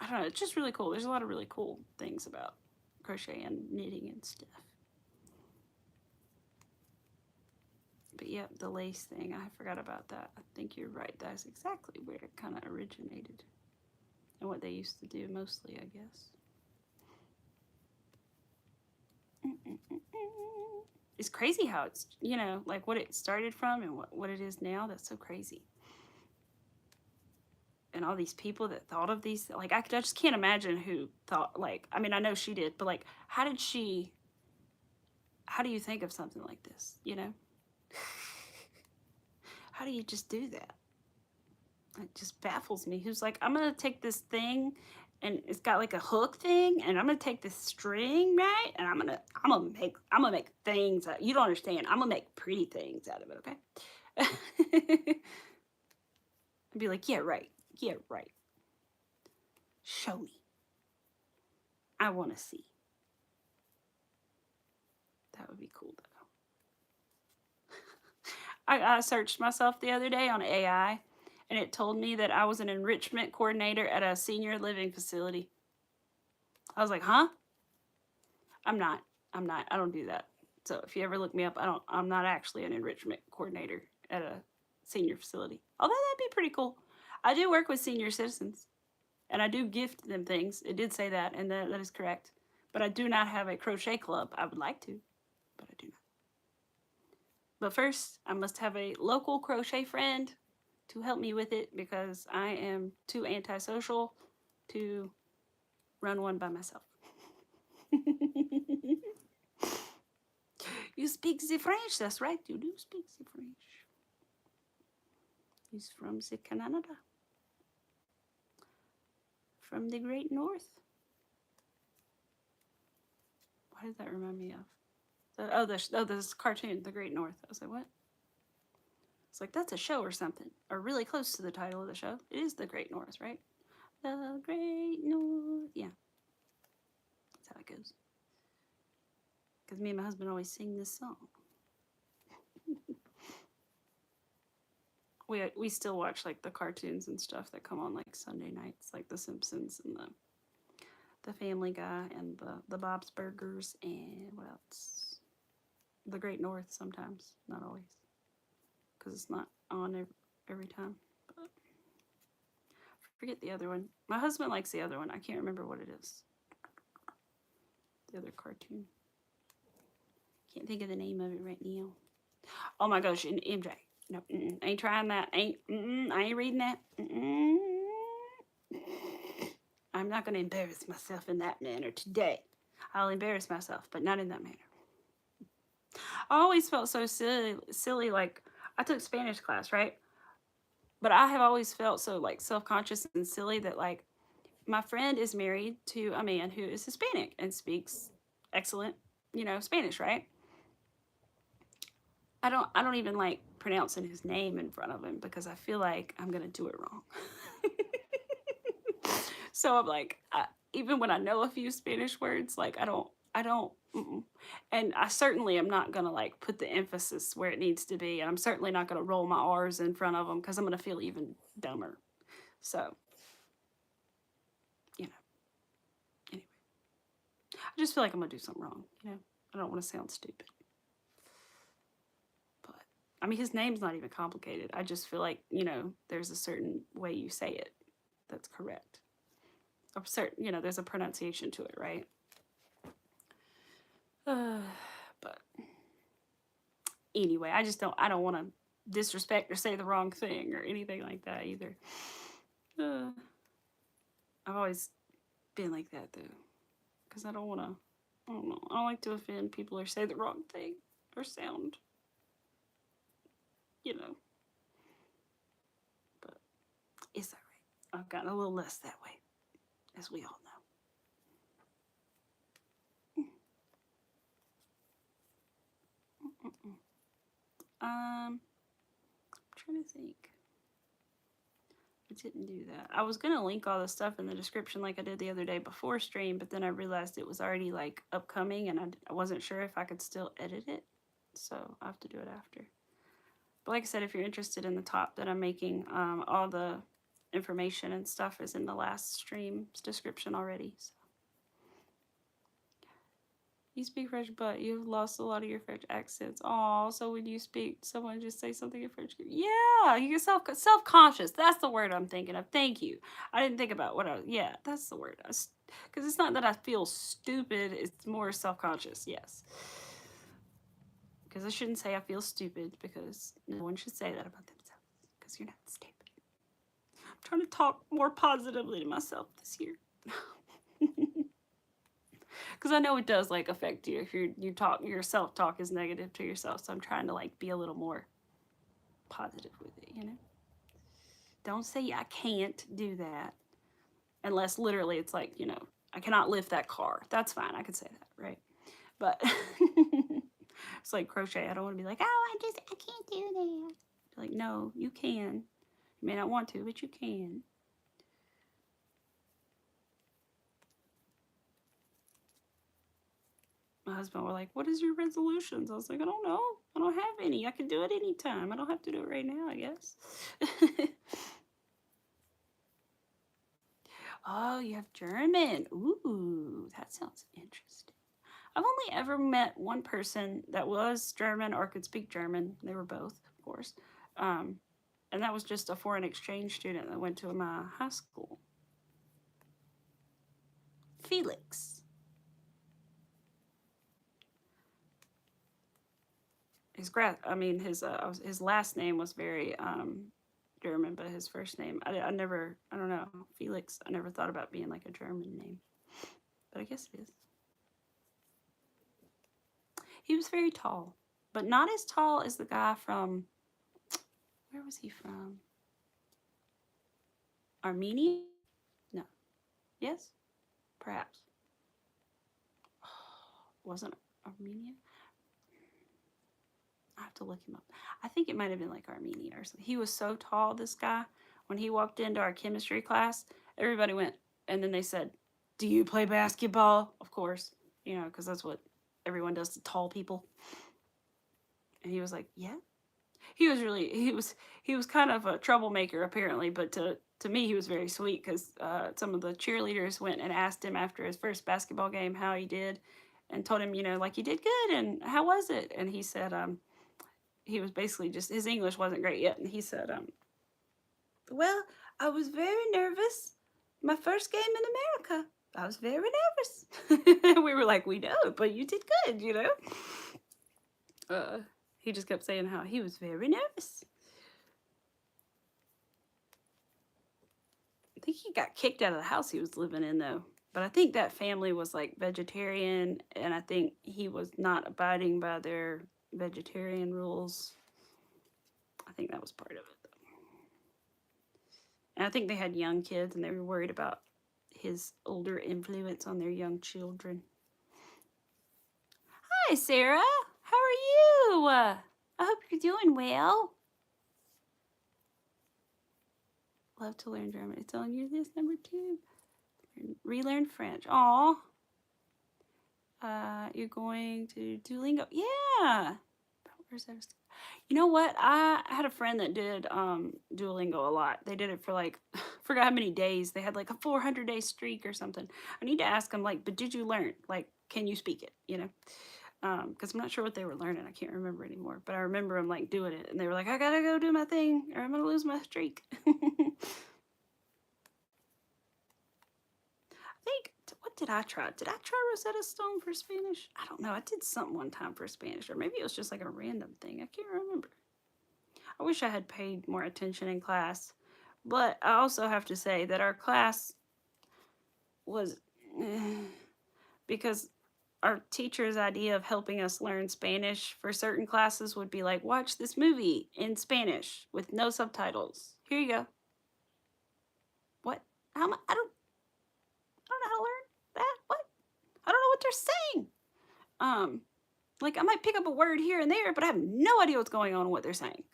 don't know, it's just really cool. There's a lot of really cool things about crochet and knitting and stuff. But yeah, the lace thing, I forgot about that. I think you're right. That's exactly where it kind of originated and what they used to do mostly, I guess. It's crazy how it's, you know, like what it started from and what it is now. That's so crazy. And all these people that thought of these, like I just can't imagine who thought, like, I mean, I know she did, but like, how do you think of something like this, you know? How do you just do that? It just baffles me. Who's like, I'm gonna take this thing and it's got like a hook thing, and I'm gonna take this string, right? And I'm gonna make things out. You don't understand. I'm gonna make pretty things out of it, okay? I'd be like, yeah, right. Yeah, right. Show me. I wanna see. That would be cool though. I searched myself the other day on AI, and it told me that I was an enrichment coordinator at a senior living facility. I was like, huh? I'm not. I don't do that. So if you ever look me up, I'm not actually an enrichment coordinator at a senior facility. Although that'd be pretty cool. I do work with senior citizens, and I do gift them things. It did say that, and that is correct. But I do not have a crochet club. I would like to, but I do not. But first, I must have a local crochet friend to help me with it because I am too antisocial to run one by myself. You speak the French, that's right, you do speak the French. He's from the Canada. From the Great North. What did that remind me of? This cartoon, The Great North. I was like, what? It's like, that's a show or something. Or really close to the title of the show. It is The Great North, right? The Great North. Yeah. That's how it goes. Because me and my husband always sing this song. We still watch like the cartoons and stuff that come on like Sunday nights, like The Simpsons and the Family Guy and the Bob's Burgers and what else? The Great North sometimes, not always, because it's not on every time. But forget the other one. My husband likes the other one. I can't remember what it is. The other cartoon. Can't think of the name of it right now. Oh my gosh, MJ. No, ain't trying that. I ain't reading that. I'm not going to embarrass myself in that manner today. I'll embarrass myself, but not in that manner. I always felt so silly. Like, I took Spanish class, right? But I have always felt so, like, self-conscious and silly that, like, my friend is married to a man who is Hispanic and speaks excellent, Spanish, right? I don't even like pronouncing his name in front of him because I feel like I'm gonna do it wrong. So I'm like, even when I know a few Spanish words, like I don't, and I certainly am not gonna like put the emphasis where it needs to be, and I'm certainly not gonna roll my R's in front of them because I'm gonna feel even dumber. So, anyway, I just feel like I'm gonna do something wrong. I don't want to sound stupid. I mean, his name's not even complicated. I just feel like, there's a certain way you say it that's correct. Or certain, there's a pronunciation to it, right? But anyway, I don't want to disrespect or say the wrong thing or anything like that either. I've always been like that though. Because I don't know. I don't like to offend people or say the wrong thing or sound. But it's all right. I've gotten a little less that way, as we all know. I'm trying to think. I didn't do that. I was gonna link all the stuff in the description like I did the other day before stream, but then I realized it was already like upcoming, and I wasn't sure if I could still edit it, so I have to do it after. But like I said, if you're interested in the top that I'm making, all the information and stuff is in the last stream's description already. So. You speak French, but you've lost a lot of your French accents. Oh, so when you speak, someone just say something in French. Yeah, you get self-conscious. That's the word I'm thinking of. Thank you. I didn't think about yeah, that's the word. Because it's not that I feel stupid. It's more self-conscious, yes. Because I shouldn't say I feel stupid because no one should say that about themselves. Because you're not stupid. I'm trying to talk more positively to myself this year. Because I know it does like affect you if your self-talk is negative to yourself. So I'm trying to like be a little more positive with it, Don't say I can't do that unless literally it's like, I cannot lift that car. That's fine. I could say that, right? But it's like crochet. I don't want to be like, oh, I can't do that. Like, no, you can. You may not want to, but you can. My husband were like, what is your resolutions? I was like, I don't know. I don't have any. I can do it anytime. I don't have to do it right now, I guess. Oh, you have German. Ooh, that sounds interesting. I've only ever met one person that was German or could speak German. They were both, of course. And that was just a foreign exchange student that went to my high school. Felix. his last name was very German, but his first name, I don't know, Felix. I never thought about being like a German name, but I guess it is. He was very tall, but not as tall as the guy from, where was he from? Armenia? No. Yes? Perhaps. Wasn't Armenia? I have to look him up. I think it might have been like Armenia or something. He was so tall, this guy. When he walked into our chemistry class, everybody went, and then they said, "Do you play basketball?" Of course, you know, because that's what everyone does to tall people. And he was like, "Yeah." He was kind of a troublemaker apparently, but to me he was very sweet because some of the cheerleaders went and asked him after his first basketball game how he did, and told him, you know, like, you did good, and how was it? And he said, he was basically just, his English wasn't great yet, and he said, well, I was very nervous. My first game in America. I was very nervous. We were like, we know, but you did good, you know? He just kept saying how he was very nervous. I think he got kicked out of the house he was living in, though. But I think that family was like vegetarian, and I think he was not abiding by their vegetarian rules. I think that was part of it. And I think they had young kids, and they were worried about his older influence on their young children. Hi, Sarah. How are you? I hope you're doing well. Love to learn German. It's on your list, number 2. Relearn French. Aw. You're going to Duolingo. Yeah. You know what? I had a friend that did Duolingo a lot. They did it for like, forgot how many days. They had like a 400-day streak or something. I need to ask them, like, but did you learn? Like, can you speak it? You know? Because I'm not sure what they were learning. I can't remember anymore. But I remember them like doing it, and they were like, I gotta go do my thing, or I'm gonna lose my streak. I think, what did I try? Did I try Rosetta Stone for Spanish? I don't know. I did something one time for Spanish, or maybe it was just like a random thing. I can't remember. I wish I had paid more attention in class. But I also have to say that our class was, because our teacher's idea of helping us learn Spanish for certain classes would be like, watch this movie in Spanish with no subtitles. Here you go. What? I don't know how to learn that. What? I don't know what they're saying. Like, I might pick up a word here and there, but I have no idea what's going on and what they're saying.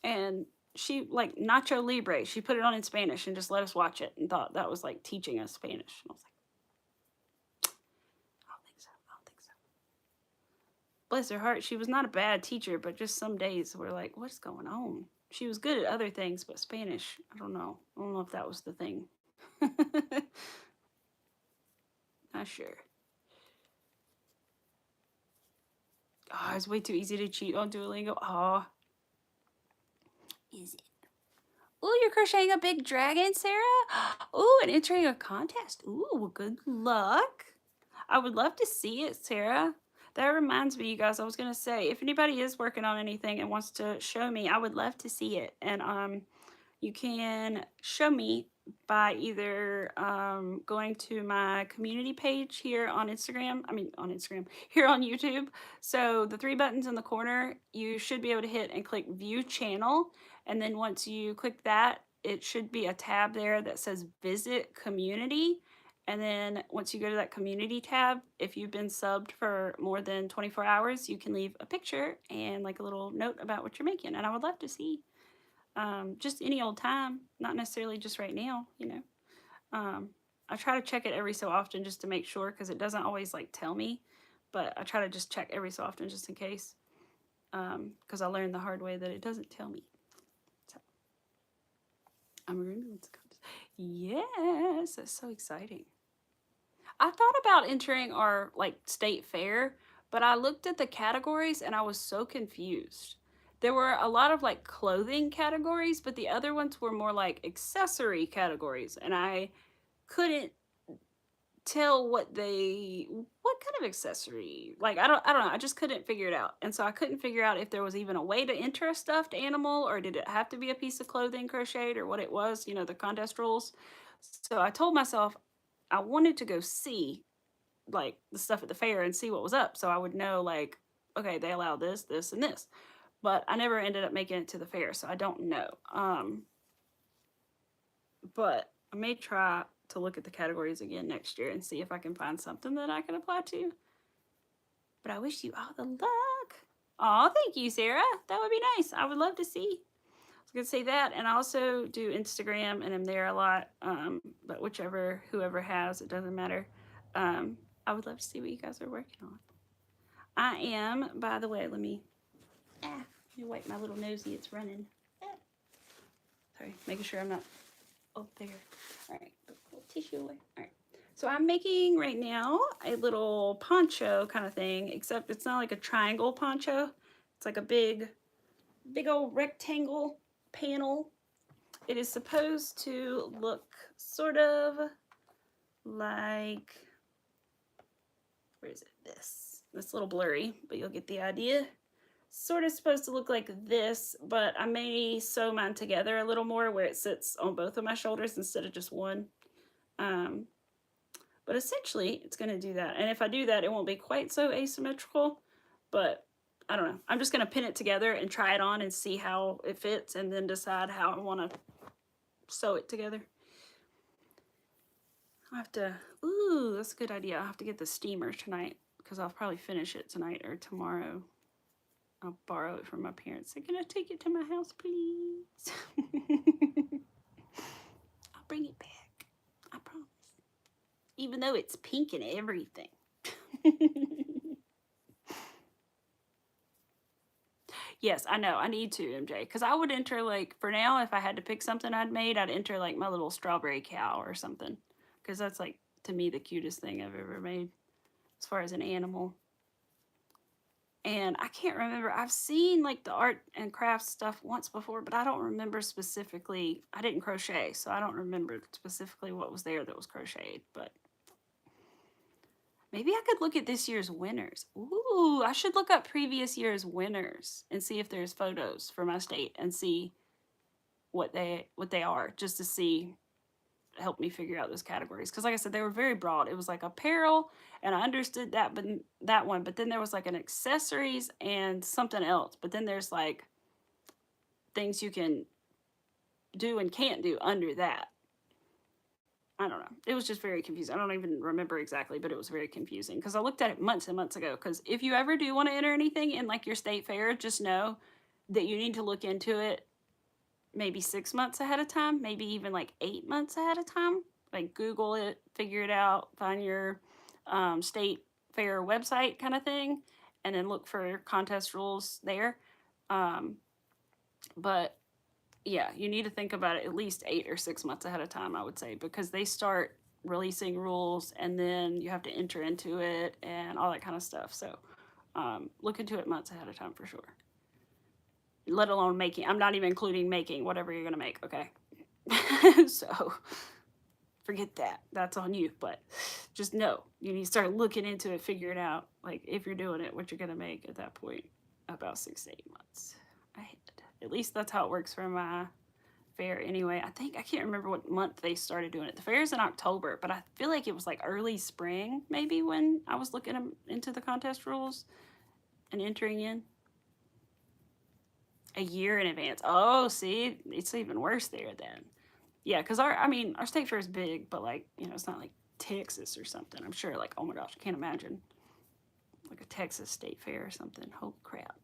And she, like, Nacho Libre, she put it on in Spanish and just let us watch it and thought that was like teaching us Spanish. And I was like, I don't think so. Bless her heart, she was not a bad teacher, but just some days we're like, what's going on? She was good at other things, but Spanish, I don't know. I don't know if that was the thing. Not sure. Oh, it's way too easy to cheat on Duolingo. Oh. Is it? Ooh, you're crocheting a big dragon, Sarah? Ooh, and entering a contest. Ooh, good luck. I would love to see it, Sarah. That reminds me, you guys, I was going to say, if anybody is working on anything and wants to show me, I would love to see it. And you can show me by either going to my community page here on Instagram. Here on YouTube. So the 3 buttons in the corner, you should be able to hit and click View Channel. And then once you click that, it should be a tab there that says Visit Community. And then once you go to that community tab, if you've been subbed for more than 24 hours, you can leave a picture and like a little note about what you're making. And I would love to see just any old time, not necessarily just right now, you know. I try to check it every so often just to make sure, because it doesn't always like tell me, but I try to just check every so often just in case, because I learned the hard way that it doesn't tell me. So I'm remembering. Yes, that's so exciting. I thought about entering our like state fair, but I looked at the categories and I was so confused. There were a lot of like clothing categories, but the other ones were more like accessory categories, and I couldn't tell what kind of accessory. Like I don't know. I just couldn't figure it out. And so I couldn't figure out if there was even a way to enter a stuffed animal, or did it have to be a piece of clothing crocheted, or what it was, you know, the contest rules. So I told myself I wanted to go see like the stuff at the fair and see what was up, so I would know like, okay, they allow this, this, and this. But I never ended up making it to the fair, so I don't know. But I may try to look at the categories again next year and see if I can find something that I can apply to. But I wish you all the luck. Oh, thank you, Sarah. That would be nice. I would love to see. I was gonna say that, and I also do Instagram, and I'm there a lot. But whoever has, it doesn't matter. I would love to see what you guys are working on. I am, by the way, let me wipe my little nosy. It's running. Sorry, making sure I'm not up there. All right, put a little tissue away. All right. So I'm making right now a little poncho kind of thing, except it's not like a triangle poncho. It's like a big old rectangle panel. It is supposed to look sort of like, where is it? This little blurry, but you'll get the idea. Sort of supposed to look like this, but I may sew mine together a little more where it sits on both of my shoulders instead of just one. But essentially it's going to do that. And if I do that, it won't be quite so asymmetrical, but I don't know. I'm just going to pin it together and try it on and see how it fits, and then decide how I want to sew it together. I'll have to, ooh, that's a good idea. I'll have to get the steamer tonight, because I'll probably finish it tonight or tomorrow. I'll borrow it from my parents. They're gonna take it to my house, please. I'll bring it back. I promise. Even though it's pink and everything. Yes, I know. I need to, MJ. Because I would enter, like, for now, if I had to pick something I'd made, I'd enter, like, my little strawberry cow or something. Because that's, like, to me, the cutest thing I've ever made as far as an animal. And I can't remember. I've seen, like, the art and crafts stuff once before, but I don't remember specifically. I didn't crochet, so I don't remember specifically what was there that was crocheted. But maybe I could look at this year's winners. Ooh, I should look up previous year's winners and see if there's photos for my state and see what they are, just to see, help me figure out those categories. Because like I said, they were very broad. It was like apparel, and I understood that, but that one. But then there was like an accessories and something else. But then there's like things you can do and can't do under that. I don't know. It was just very confusing. I don't even remember exactly, but it was very confusing because I looked at it months and months ago. Because if you ever do want to enter anything in like your state fair, just know that you need to look into it maybe 6 months ahead of time, maybe even like 8 months ahead of time. Like Google it, figure it out, find your state fair website kind of thing, and then look for contest rules there. But yeah, you need to think about it at least 8 or 6 months ahead of time, I would say, because they start releasing rules and then you have to enter into it and all that kind of stuff. So look into it months ahead of time for sure. Let alone making. I'm not even including making whatever you're going to make, okay? So forget that. That's on you. But just know you need to start looking into it, figure it out. Like if you're doing it, what you're going to make at that point, about 6 to 8 months ahead. At least that's how it works for my fair anyway. I can't remember what month they started doing it. The fair is in October, but I feel like it was like early spring maybe when I was looking into the contest rules and entering in. A year in advance. Oh, see, it's even worse there then. Yeah, because our state fair is big, but like, you know, it's not like Texas or something. I'm sure, like, oh my gosh, I can't imagine like a Texas state fair or something. Holy crap.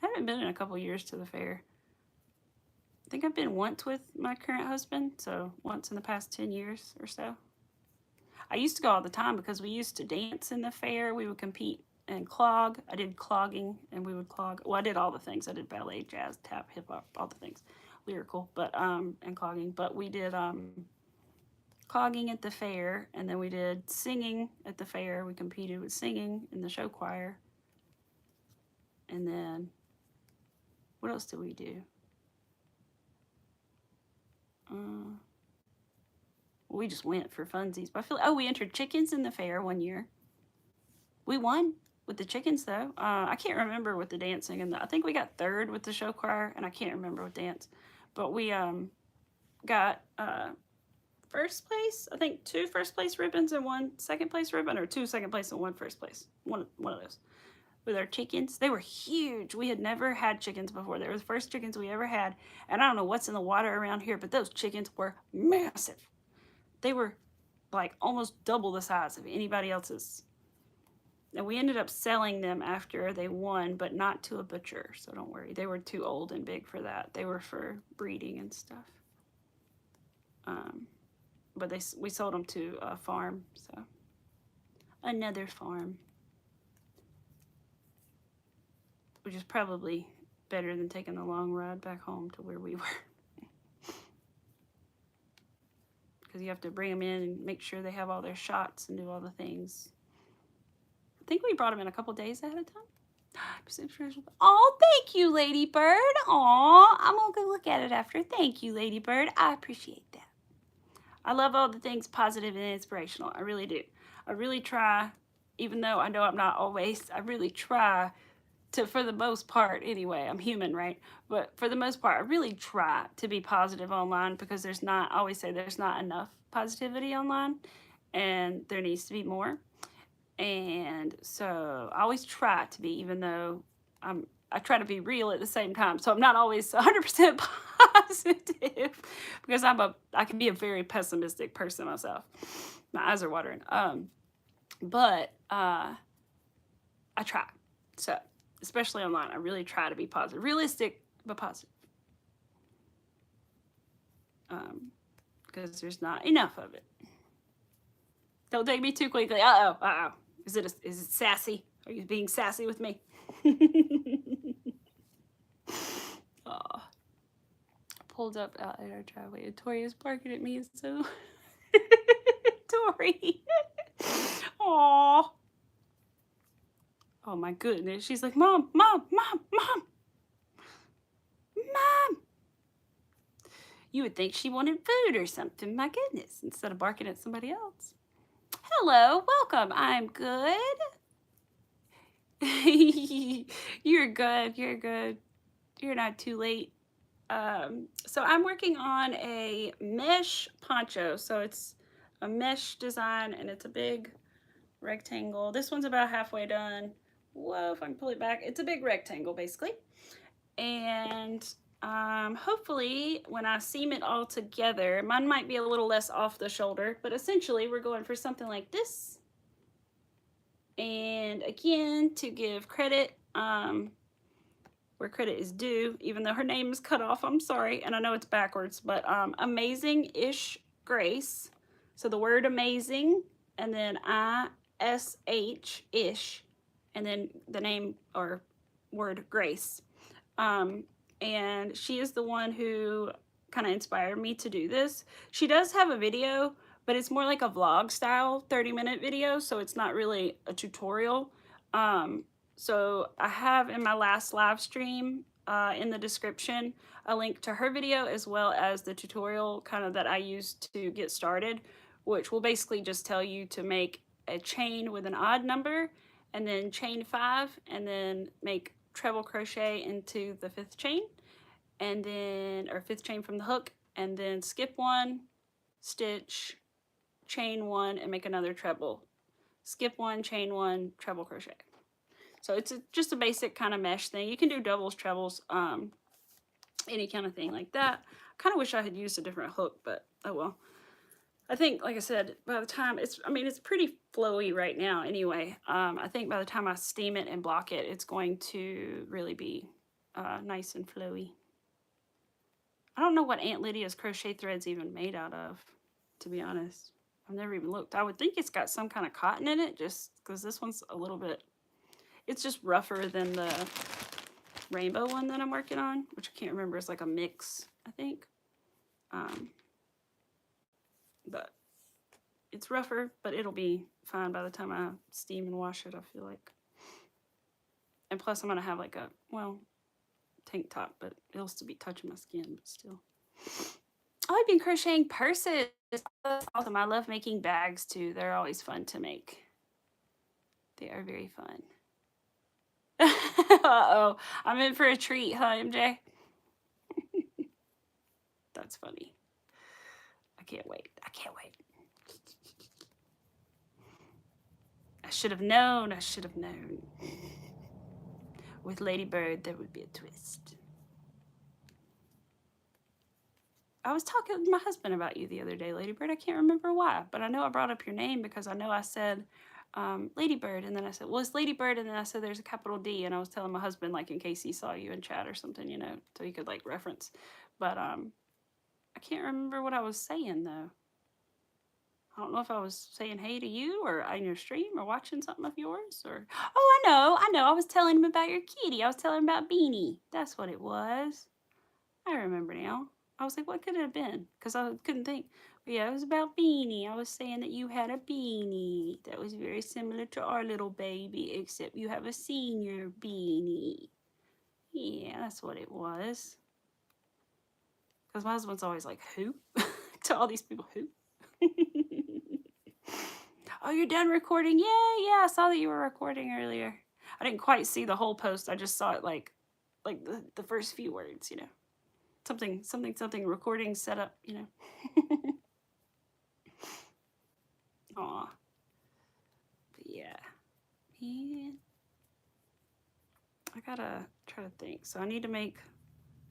I haven't been in a couple years to the fair. I think I've been once with my current husband, so once in the past 10 years or so. I used to go all the time because we used to dance in the fair. We would compete and clog. I did clogging, and we would clog. Well, I did all the things. I did ballet, jazz, tap, hip hop, all the things, lyrical, but and clogging. But we did clogging at the fair, and then we did singing at the fair. We competed with singing in the show choir, and then what else did we do? We just went for funsies. But I feel, oh, we entered chickens in the fair one year. We won with the chickens though. I can't remember with the dancing, and I think we got third with the show choir, and I can't remember with dance. But we got first place. I think 2 first place ribbons and 1 second place ribbon, or 2 second place and 1 first place. One of those. With our chickens, they were huge. We had never had chickens before. They were the first chickens we ever had, and I don't know what's in the water around here, but those chickens were massive. They were like almost double the size of anybody else's. And we ended up selling them after they won, but not to a butcher, so don't worry. They were too old and big for that. They were for breeding and stuff. But we sold them to a farm, so another farm, which is probably better than taking the long ride back home to where we were. Because you have to bring them in and make sure they have all their shots and do all the things. I think we brought them in a couple days ahead of time. Oh, thank you, Ladybird. Aw, I'm going to go look at it after. Thank you, Ladybird. I appreciate that. I love all the things positive and inspirational. I really do. I really try, even though I know I'm not always, I really try to, for the most part anyway, I'm human, right? But for the most part, I really try to be positive online, because there's not, I always say there's not enough positivity online, and there needs to be more. And so I always try to be, even though I try to be real at the same time. So I'm not always 100% positive, because I can be a very pessimistic person myself. My eyes are watering. But I try. So especially online, I really try to be positive, realistic, but positive. Because there's not enough of it. Don't take me too quickly. Uh-oh. Is it sassy? Are you being sassy with me? Oh. Pulled up out at our driveway, and Tori is barking at me, so Tori. Aw. Oh my goodness. She's like, Mom. You would think she wanted food or something. My goodness. Instead of barking at somebody else. Hello, welcome. I'm good. You're good. You're good. You're not too late. So I'm working on a mesh poncho. So it's a mesh design, and it's a big rectangle. This one's about halfway done. Whoa, if I can pull it back. It's a big rectangle, basically. And hopefully when I seam it all together, mine might be a little less off the shoulder, but essentially we're going for something like this. And again, to give credit where credit is due, even though her name is cut off, I'm sorry, and I know it's backwards, but Amazing-ish Grace. So the word amazing, and then I-S-H-ish, and then the name or word Grace. And she is the one who kind of inspired me to do this. She does have a video, but it's more like a vlog style 30-minute video, so it's not really a tutorial. So I have in my last live stream in the description a link to her video, as well as the tutorial kind of that I used to get started, which will basically just tell you to make a chain with an odd number, and then chain 5, and then make treble crochet into the 5th chain, and then, or 5th chain from the hook, and then skip 1, stitch, chain 1, and make another treble. Skip 1, chain 1, treble crochet. So it's just a basic kind of mesh thing. You can do doubles, trebles, any kind of thing like that. I kind of wish I had used a different hook, but oh well. I think, like I said, by the time it's pretty flowy right now anyway. I think by the time I steam it and block it, it's going to really be nice and flowy. I don't know what Aunt Lydia's crochet thread's even made out of, to be honest. I've never even looked. I would think it's got some kind of cotton in it, just because this one's a little bit, it's just rougher than the rainbow one that I'm working on, which I can't remember. It's like a mix, I think. But it's rougher, but it'll be fine by the time I steam and wash it, I feel like. And plus I'm going to have like a, well, tank top, but it'll still be touching my skin, but still. Oh, I've been crocheting purses. That's awesome. I love making bags too. They're always fun to make. They are very fun. Uh-oh. I'm in for a treat, huh, MJ? That's funny. I can't wait. I can't wait. I should have known. I should have known. With Lady Bird, there would be a twist. I was talking with my husband about you the other day, Lady Bird. I can't remember why, but I know I brought up your name because I know I said Lady Bird, and then I said, well, it's Lady Bird, and then I said there's a capital D, and I was telling my husband, like, in case he saw you in chat or something, you know, so he could, like, reference. But I can't remember what I was saying, though. I don't know if I was saying hey to you or on your stream or watching something of yours or... Oh, I know. I was telling him about your kitty. I was telling him about Beanie. That's what it was. I remember now. I was like, what could it have been? Because I couldn't think. But yeah, it was about Beanie. I was saying that you had a beanie that was very similar to our little baby, except you have a senior beanie. Yeah, that's what it was. Because my husband's always like, who? To all these people, who? Oh, you're done recording? Yeah, I saw that you were recording earlier. I didn't quite see the whole post. I just saw it like the first few words, you know. Something recording setup, you know. Aw. But yeah. Man. I gotta try to think. So I need to make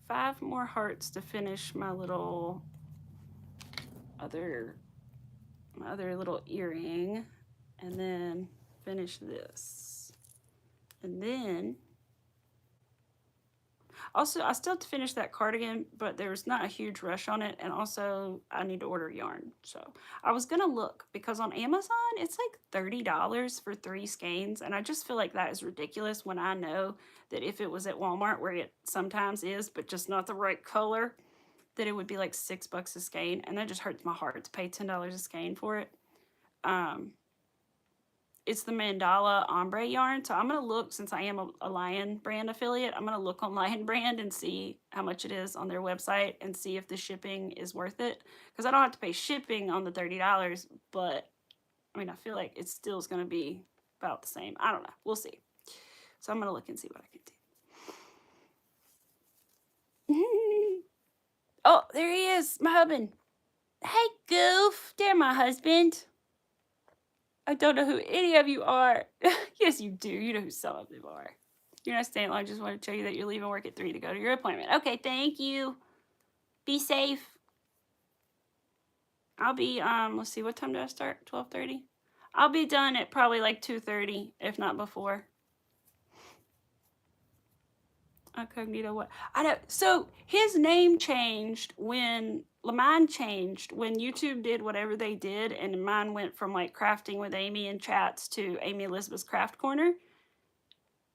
5 more hearts to finish my little other little earring, and then finish this. And then also, I still have to finish that cardigan, but there's not a huge rush on it. And also, I need to order yarn. So I was going to look because on Amazon, it's like $30 for 3 skeins. And I just feel like that is ridiculous when I know that if it was at Walmart, where it sometimes is, but just not the right color, that it would be like $6 a skein. And that just hurts my heart to pay $10 a skein for it. It's the Mandala ombre yarn. So I'm going to look, since I am a Lion Brand affiliate, I'm going to look on Lion Brand and see how much it is on their website and see if the shipping is worth it. Because I don't have to pay shipping on the $30, but I mean, I feel like it still is going to be about the same. I don't know. We'll see. So I'm going to look and see what I can do. Oh, there he is, my husband. Hey, Goof. There, my husband. I don't know who any of you are. Yes, you do. You know who some of them are. You're not staying long. I just want to tell you that you're leaving work at 3 to go to your appointment. Okay, thank you. Be safe. I'll be, let's see, what time do I start? 12:30? I'll be done at probably like 2:30, if not before. Incognito what? I know. So his name changed when mine changed when YouTube did whatever they did, and mine went from like crafting with Amy and chats to Amy Elizabeth's Craft Corner.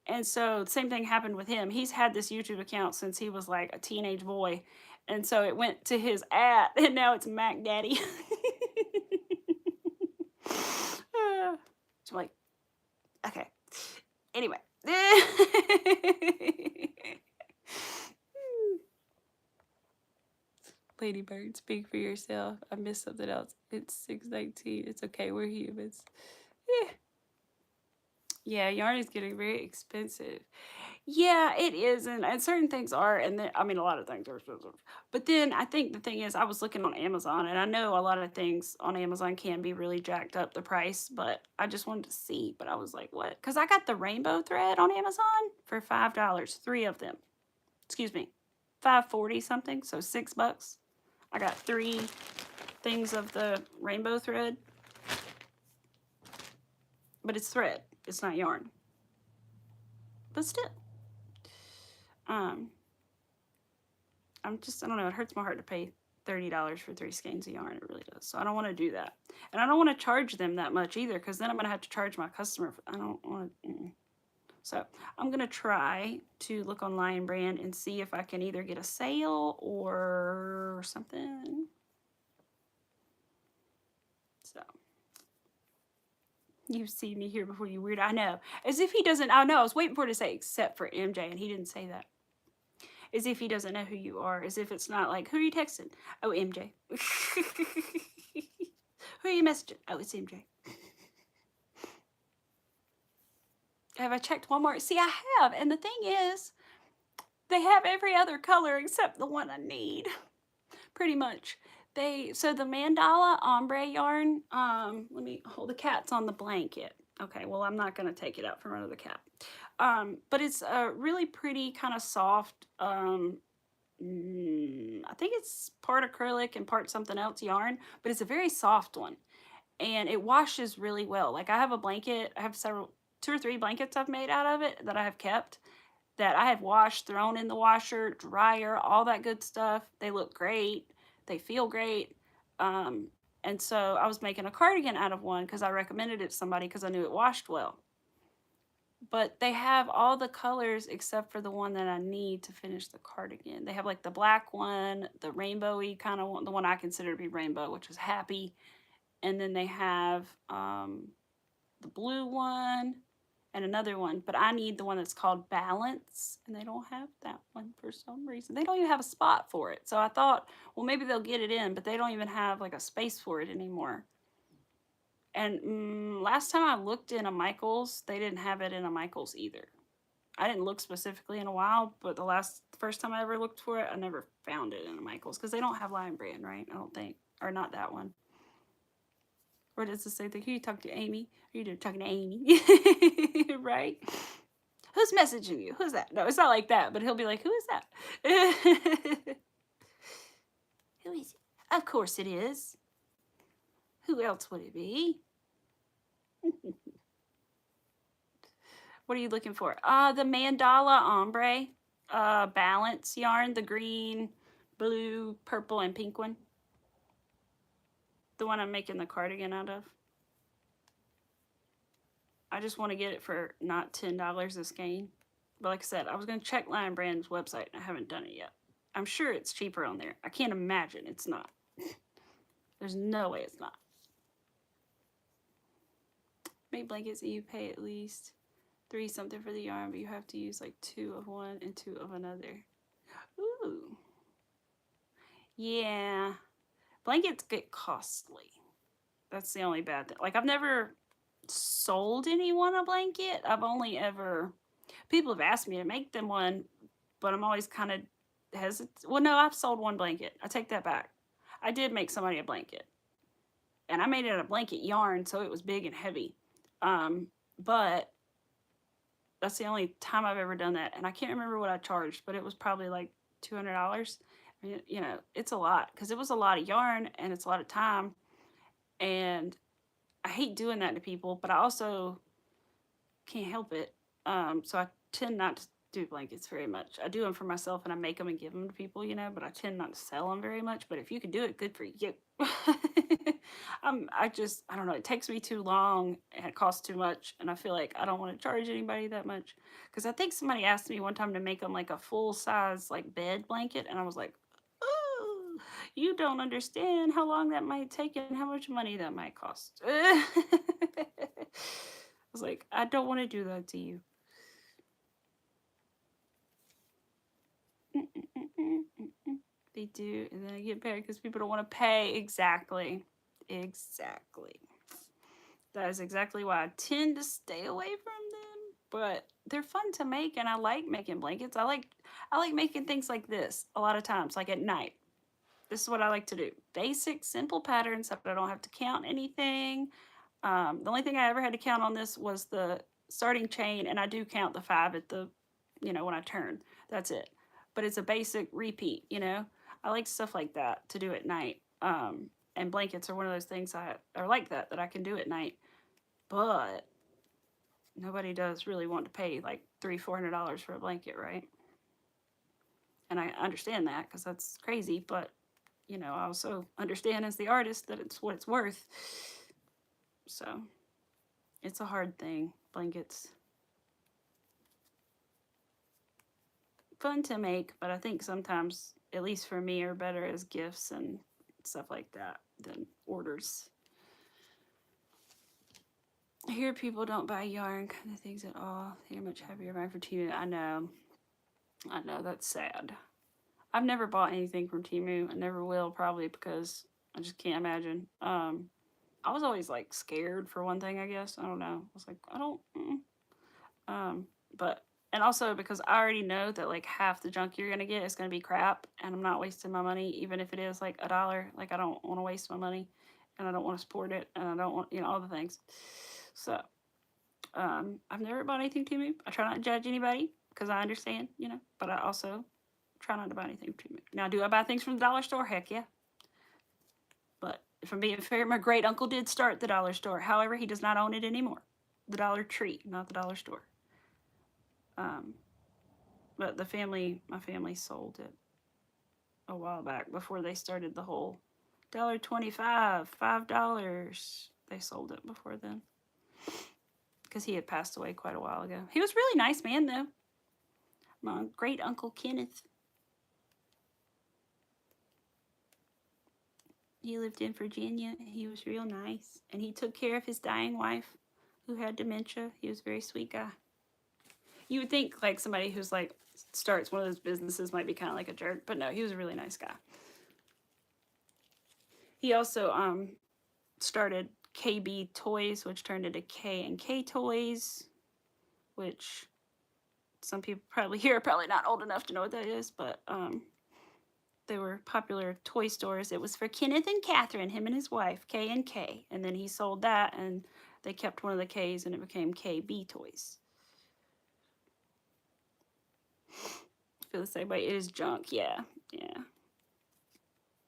And so the same thing happened with him. He's had this YouTube account since he was like a teenage boy, and so it went to his @ and now it's Mac Daddy. So I'm like, okay. Anyway. Lady Bird, speak for yourself. I missed something else. It's 6:19. It's okay. We're humans. Yeah, yarn is getting very expensive. Yeah, it is. And certain things are. And then, I mean, a lot of things are expensive. But then I think the thing is, I was looking on Amazon, and I know a lot of things on Amazon can be really jacked up the price, but I just wanted to see. But I was like, what? Because I got the rainbow thread on Amazon for $5, 3 of them. Excuse me, $5.40 something, so $6. I got 3 things of the rainbow thread, but it's thread. It's not yarn. But still, I don't know. It hurts my heart to pay $30 for 3 skeins of yarn. It really does. So I don't want to do that, and I don't want to charge them that much either, because then I'm gonna have to charge my customer. I don't want to. So I'm gonna try to look on Lion Brand and see if I can either get a sale or something. So you've seen me here before, you weird. I know. As if he doesn't. I know. I was waiting for it to say except for MJ, and he didn't say that. As if he doesn't know who you are. As if it's not like, who are you texting? Oh, MJ. Who are you messaging? Oh, it's MJ. Have I checked Walmart? See, I have. And the thing is, they have every other color except the one I need. Pretty much. So the mandala ombre yarn, let me hold, the cat's on the blanket. Okay, well, I'm not going to take it out from under the cat. But it's a really pretty kind of soft, I think it's part acrylic and part something else yarn, but it's a very soft one. And it washes really well. Like, I have a blanket, I have two or three blankets I've made out of it that I have kept, that I have washed, thrown in the washer, dryer, all that good stuff. They look great. They feel great. And so I was making a cardigan out of one because I recommended it to somebody because I knew it washed well. But they have all the colors except for the one that I need to finish the cardigan. They have like the black one, the rainbowy kind of one, the one I consider to be rainbow, which is happy. And then they have the blue one and another one, but I need the one that's called Balance, and they don't have that one for some reason. They don't even have a spot for it. So I thought, well, maybe they'll get it in, but they don't even have like a space for it anymore. And last time I looked in a Michaels, they didn't have it in a Michaels either. I didn't look specifically in a while, but the first time I ever looked for it, I never found it in a Michaels because they don't have Lion Brand, right? I don't think, or not that one. Or does it say, who you talking to, Amy? Are you talking to Amy? Right? Who's messaging you? Who's that? No, it's not like that, but he'll be like, who is that? Who is it? Of course it is. Who else would it be? What are you looking for? The mandala ombre balance yarn, the green, blue, purple, and pink one. The one I'm making the cardigan out of. I just want to get it for not $10 a skein. But like I said, I was going to check Lion Brand's website, and I haven't done it yet. I'm sure it's cheaper on there. I can't imagine it's not. There's no way it's not. Make blankets and you pay at least $3 something for the yarn, but you have to use like 2 of one and 2 of another. Ooh. Yeah. Blankets get costly. That's the only bad thing. Like, I've never sold anyone a blanket. I've only ever, people have asked me to make them one, but I'm always kind of hesitant. Well, no, I've sold one blanket. I take that back. I did make somebody a blanket, and I made it out of blanket yarn, so it was big and heavy. But that's the only time I've ever done that, and I can't remember what I charged, but it was probably like $200. I mean, you know, it's a lot because it was a lot of yarn and it's a lot of time, and I hate doing that to people, but I also can't help it. So I tend not to do blankets very much. I do them for myself and I make them and give them to people, you know, but I tend not to sell them very much. But if you can do it, good for you. I don't know, it takes me too long and it costs too much. And I feel like I don't want to charge anybody that much. Because I think somebody asked me one time to make them like a full size like bed blanket. And I was like, oh, you don't understand how long that might take and how much money that might cost. I was like, I don't want to do that to you. They do, and then I get paid because people don't want to pay. Exactly. That is exactly why I tend to stay away from them. But they're fun to make, and I like making blankets. I like making things like this a lot of times, like at night. This is what I like to do. Basic, simple patterns that I don't have to count anything. The only thing I ever had to count on this was the starting chain, and I do count the 5 at the, you know, when I turn. That's it. But it's a basic repeat, you know. I like stuff like that to do at night. And blankets are one of those things I are like that I can do at night. But nobody does really want to pay like $300-400 for a blanket, right? And I understand that because that's crazy, but you know, I also understand as the artist that it's what it's worth. So it's a hard thing. Blankets. Fun to make, but I think sometimes, at least for me, are better as gifts and stuff like that than orders. I hear people don't buy yarn kind of things at all. They're much happier buying for $2. I know. I know, that's sad. I've never bought anything from Temu. I never will, probably because I just can't imagine. I was always like scared for one thing, I guess. I don't know. I was like, I don't. But and also because I already know that like half the junk you're gonna get is gonna be crap, and I'm not wasting my money, even if it is like $1. Like I don't want to waste my money, and I don't want to support it, and I don't want all the things. So I've never bought anything Temu. I try not to judge anybody because I understand, but I also try not to buy anything from Temu. Now, do I buy things from the dollar store? Heck yeah. But if I'm being fair, my great uncle did start the dollar store. However, he does not own it anymore. The Dollar Tree, not the dollar store. But my family sold it a while back before they started the whole $1.25, $5. They sold it before then because he had passed away quite a while ago. He was a really nice man, though. My great uncle Kenneth. He lived in Virginia. He was real nice, and he took care of his dying wife, who had dementia. He was a very sweet guy. You would think like somebody who's like starts one of those businesses might be kind of like a jerk, but no, he was a really nice guy. He also started KB Toys, which turned into K&K Toys, which some people probably here are probably not old enough to know what that is, but they were popular toy stores. It was for Kenneth and Catherine, him and his wife, K&K, and then he sold that, and they kept one of the K's, and it became KB Toys. I feel the same way. It is junk, yeah.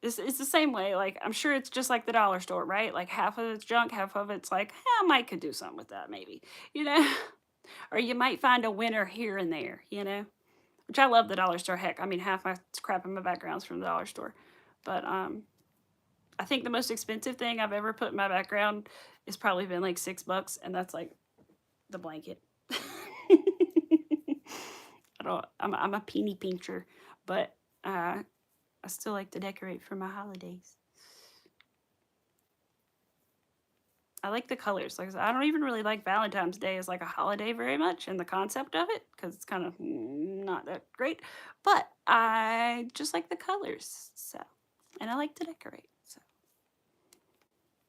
It's the same way. Like, I'm sure it's just like the dollar store, right? Like, half of it's junk, half of it's like, I might could do something with that, maybe, or you might find a winner here and there, which I love the dollar store. Heck, I mean, half my crap in my background's from the dollar store. But I think the most expensive thing I've ever put in my background has probably been like $6, and that's like the blanket. I'm a peeny pincher, but I still like to decorate for my holidays. I like the colors. Like I said, I don't even really like Valentine's Day as like a holiday very much, and the concept of it, because it's kind of not that great. But I just like the colors, so, and I like to decorate, so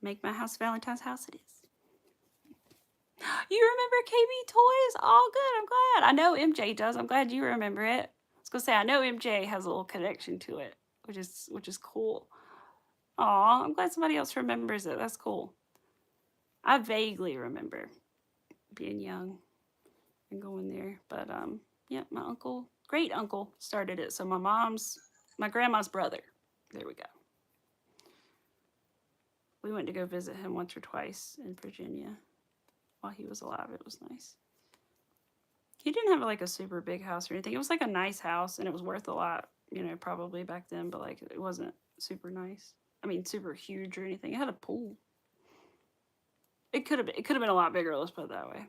make my house Valentine's house it is. You remember KB Toys? Oh, good. I'm glad. I know MJ does. I'm glad you remember it. I was gonna say I know MJ has a little connection to it, which is cool. Aw, I'm glad somebody else remembers it. That's cool. I vaguely remember being young and going there, but yeah, my great uncle started it. So my grandma's brother. There we go. We went to go visit him once or twice in Virginia while he was alive. It was nice. He didn't have like a super big house or anything. It was like a nice house, and it was worth a lot, probably back then, but like it wasn't super nice. I mean, super huge or anything. It had a pool. It could have been a lot bigger, let's put it that way.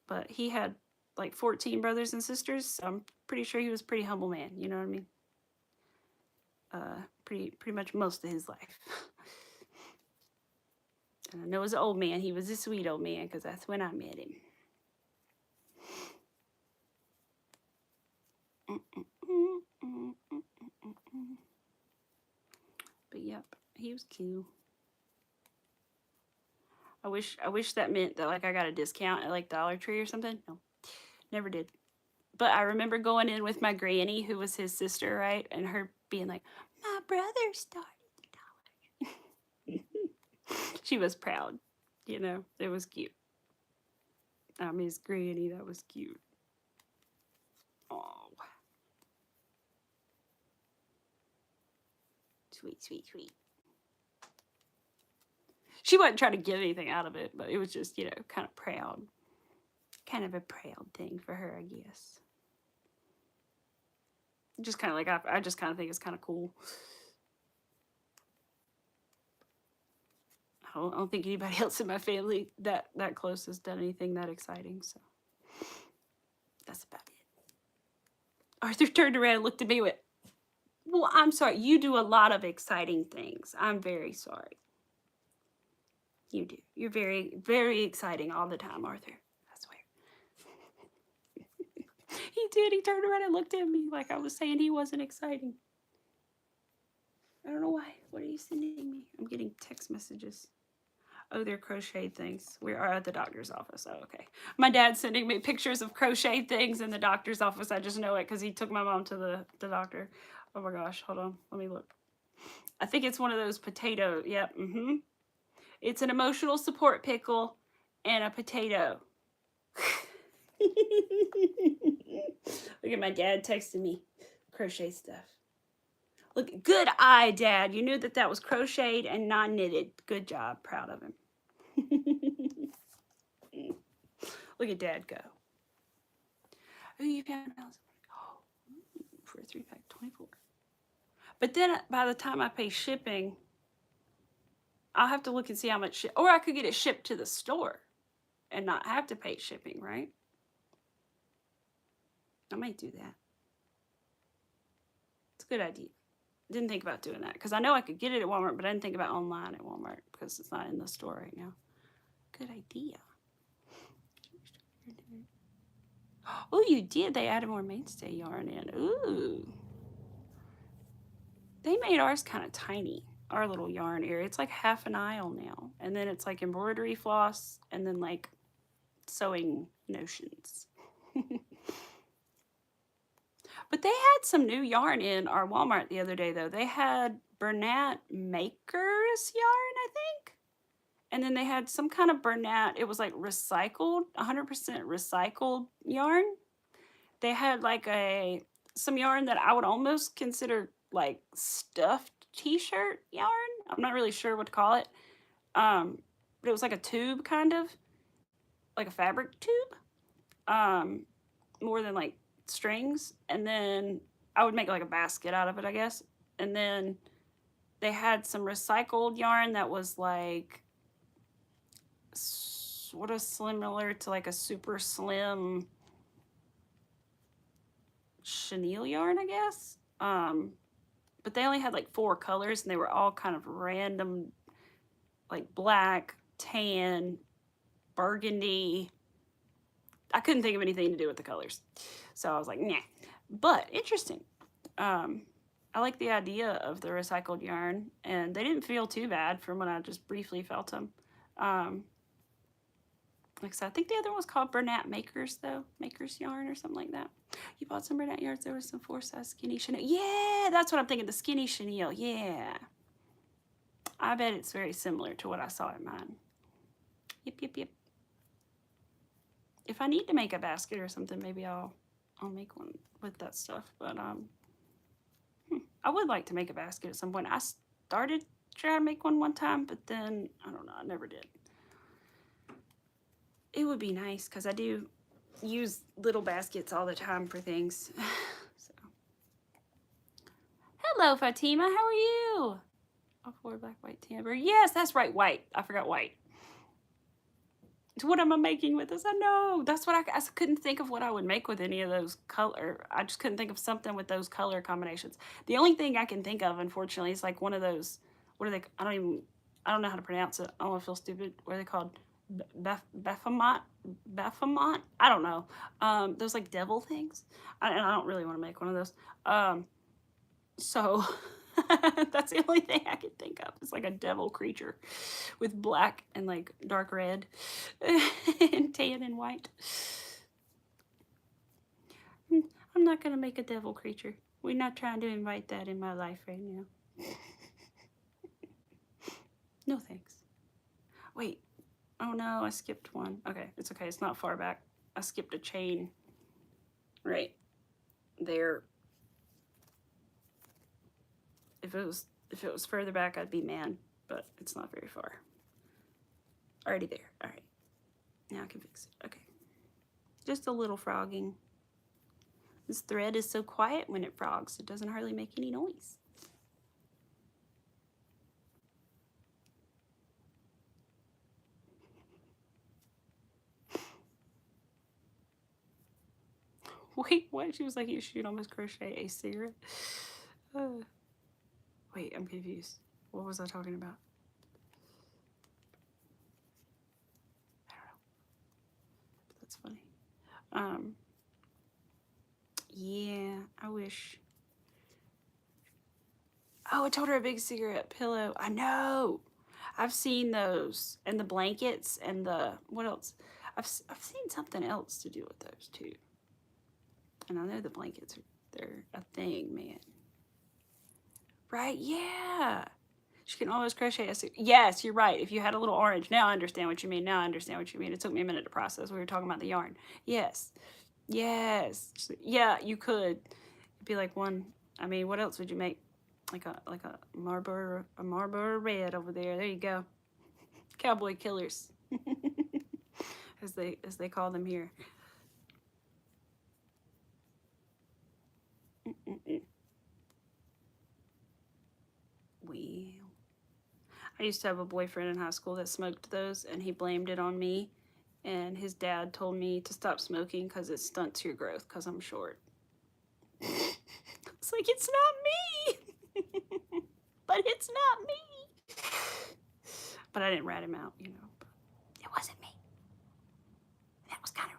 But he had like 14 brothers and sisters, so I'm pretty sure he was a pretty humble man, you know what I mean? Pretty much most of his life. And I know as an old man, he was a sweet old man, because that's when I met him. But yep, he was cute. I wish that meant that like I got a discount at like Dollar Tree or something. No, never did. But I remember going in with my granny, who was his sister, right? And her being like, my brother started the Dollar Tree. She was proud, it was cute. His granny, that was cute. Oh. Sweet, sweet, sweet. She wasn't trying to get anything out of it, but it was just, kind of proud. Kind of a proud thing for her, I guess. Just kind of like, I just kind of think it's kind of cool. I don't think anybody else in my family that close has done anything that exciting, so that's about it. Arthur turned around and looked at me and went, well, I'm sorry, you do a lot of exciting things. I'm very sorry. You do. You're very, very exciting all the time, Arthur. I swear. did. He turned around and looked at me like I was saying he wasn't exciting. I don't know why. What are you sending me? I'm getting text messages. Oh, they're crochet things. We are at the doctor's office. Oh, okay. My dad's sending me pictures of crochet things in the doctor's office. I just know it because he took my mom to the doctor. Oh my gosh. Hold on. Let me look. I think it's one of those potato. Yep. It's an emotional support pickle and a potato. Look at my dad texting me crochet stuff. Look, good eye, Dad. You knew that that was crocheted and not knitted. Good job. Proud of him. Look at Dad go. Oh, you found for a 3-pack, 24. But then by the time I pay shipping, I'll have to look and see how much, or I could get it shipped to the store and not have to pay shipping, right? I might do that. It's a good idea. Didn't think about doing that because I know I could get it at Walmart, but I didn't think about online at Walmart because it's not in the store right now. Good idea. Oh, you did. They added more mainstay yarn in. Ooh. They made ours kind of tiny, our little yarn area. It's like half an aisle now. And then it's like embroidery floss and then like sewing notions. But they had some new yarn in our Walmart the other day, though. They had Bernat Makers yarn, I think. And then they had some kind of Bernat. It was like recycled, 100% recycled yarn. They had like some yarn that I would almost consider like stuffed t-shirt yarn. I'm not really sure what to call it. But it was like a tube, kind of. Like a fabric tube. More than like strings, and then I would make like a basket out of it, I guess. And then they had some recycled yarn that was like sort of similar to like a super slim chenille yarn, I guess. But they only had like 4 colors, and they were all kind of random, like black, tan, burgundy. I couldn't think of anything to do with the colors. So I was like, nah. But interesting. I like the idea of the recycled yarn, and they didn't feel too bad from when I just briefly felt them. Like I said, I think the other one was called Bernat Makers, though. Makers yarn or something like that. You bought some Bernat yarns. There was some 4-size skinny chenille. Yeah, that's what I'm thinking. The skinny chenille. Yeah. I bet it's very similar to what I saw in mine. Yep. If I need to make a basket or something, maybe I'll make one with that stuff. But I would like to make a basket at some point. I started trying to make one time, but then I don't know. I never did. It would be nice because I do use little baskets all the time for things. So. Hello, Fatima. How are you? Oh, 4 black, white, timber. Yes, that's right. White. I forgot white. What am I making with this? I know. That's what I couldn't think of what I would make with any of those color. I just couldn't think of something with those color combinations. The only thing I can think of, unfortunately, is like one of those, what are they? I don't know how to pronounce it. I don't want to feel stupid. What are they called? Baphomet? I don't know. Those like devil things. I don't really want to make one of those. So that's the only thing I can think of. It's like a devil creature with black and like dark red and tan and white. I'm not going to make a devil creature. We're not trying to invite that in my life right now. No thanks. Wait. Oh no, I skipped one. Okay, it's okay. It's not far back. I skipped a chain right there. If it was further back, I'd be mad, but it's not very far. Already there. All right. Now I can fix it. Okay. Just a little frogging. This thread is so quiet when it frogs. It doesn't hardly make any noise. Wait, what? She was like, you should almost crochet a cigarette. Wait, I'm confused. What was I talking about? I don't know. That's funny. Yeah, I wish. Oh, I told her a big cigarette pillow. I know. I've seen those and the blankets and the what else? I've seen something else to do with those too. And I know the blankets are they're a thing, man. Right? Yeah. She can always crochet a yes, you're right. If you had a little orange, now I understand what you mean. Now I understand what you mean. It took me a minute to process. We were talking about the yarn. Yes. Yes. Yeah, you could. It'd be like one. I mean, what else would you make? Like a Marlboro red over there. There you go. Cowboy killers, as they call them here. Well, I used to have a boyfriend in high school that smoked those, and he blamed it on me. And his dad told me to stop smoking because it stunts your growth because I'm short. It's like, it's not me. But it's not me. But I didn't rat him out, you know. But it wasn't me. That was kind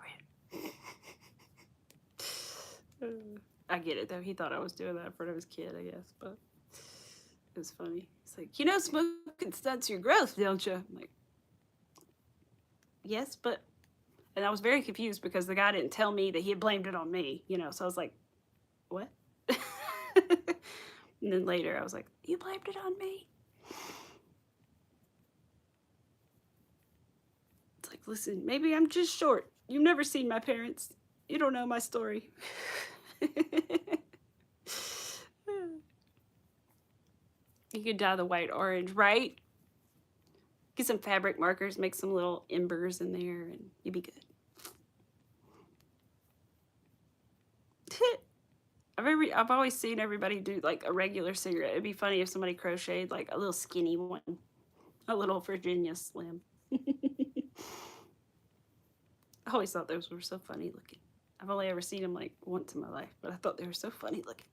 of rude. I get it, though. He thought I was doing that in front of his kid, I guess. But it was funny. He's like, you know, smoking stunts your growth, don't you? I'm like, yes, but... And I was very confused because the guy didn't tell me that he had blamed it on me, you know. So I was like, what? And then later I was like, you blamed it on me? It's like, listen, maybe I'm just short. You've never seen my parents. You don't know my story. You could dye the white orange, right? Get some fabric markers, make some little embers in there, and you'd be good. I've always seen everybody do like a regular cigarette. It'd be funny if somebody crocheted like a little skinny one, a little Virginia Slim. I always thought those were so funny looking. I've only ever seen them like once in my life, but I thought they were so funny looking.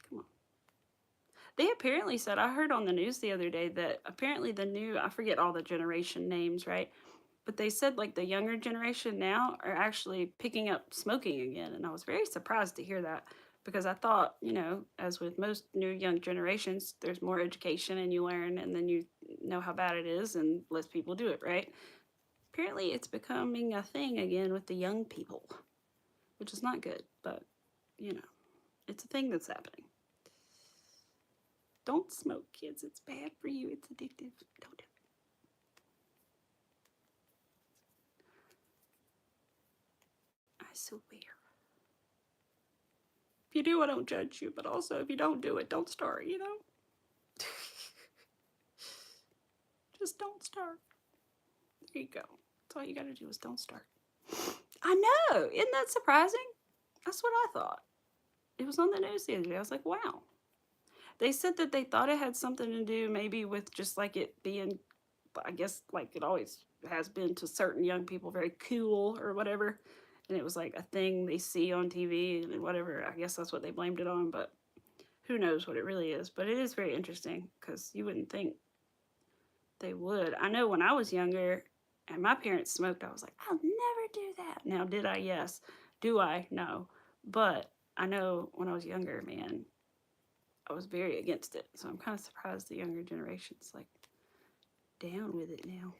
Come on. They apparently said, I heard on the news the other day that apparently the new, I forget all the generation names, right? But they said like the younger generation now are actually picking up smoking again. And I was very surprised to hear that because I thought, you know, as with most new young generations, there's more education and you learn and then you know how bad it is and less people do it, right? Apparently it's becoming a thing again with the young people, which is not good, but you know, it's a thing that's happening. Don't smoke, kids. It's bad for you. It's addictive. Don't do it. I swear. If you do, I don't judge you, but also if you don't do it, don't start, you know? Just don't start. There you go. That's all you gotta do is don't start. I know. Isn't that surprising? That's what I thought. It was on the news the other day. I was like, wow. They said that they thought it had something to do maybe with just like it being, I guess, like it always has been to certain young people, very cool or whatever. And it was like a thing they see on TV and whatever. I guess that's what they blamed it on, but who knows what it really is. But it is very interesting because you wouldn't think they would. I know when I was younger and my parents smoked, I was like, I'll never do that. Now, did I? Yes. Do I? No. But I know when I was younger, man, I was very against it. So I'm kind of surprised the younger generation's like down with it now.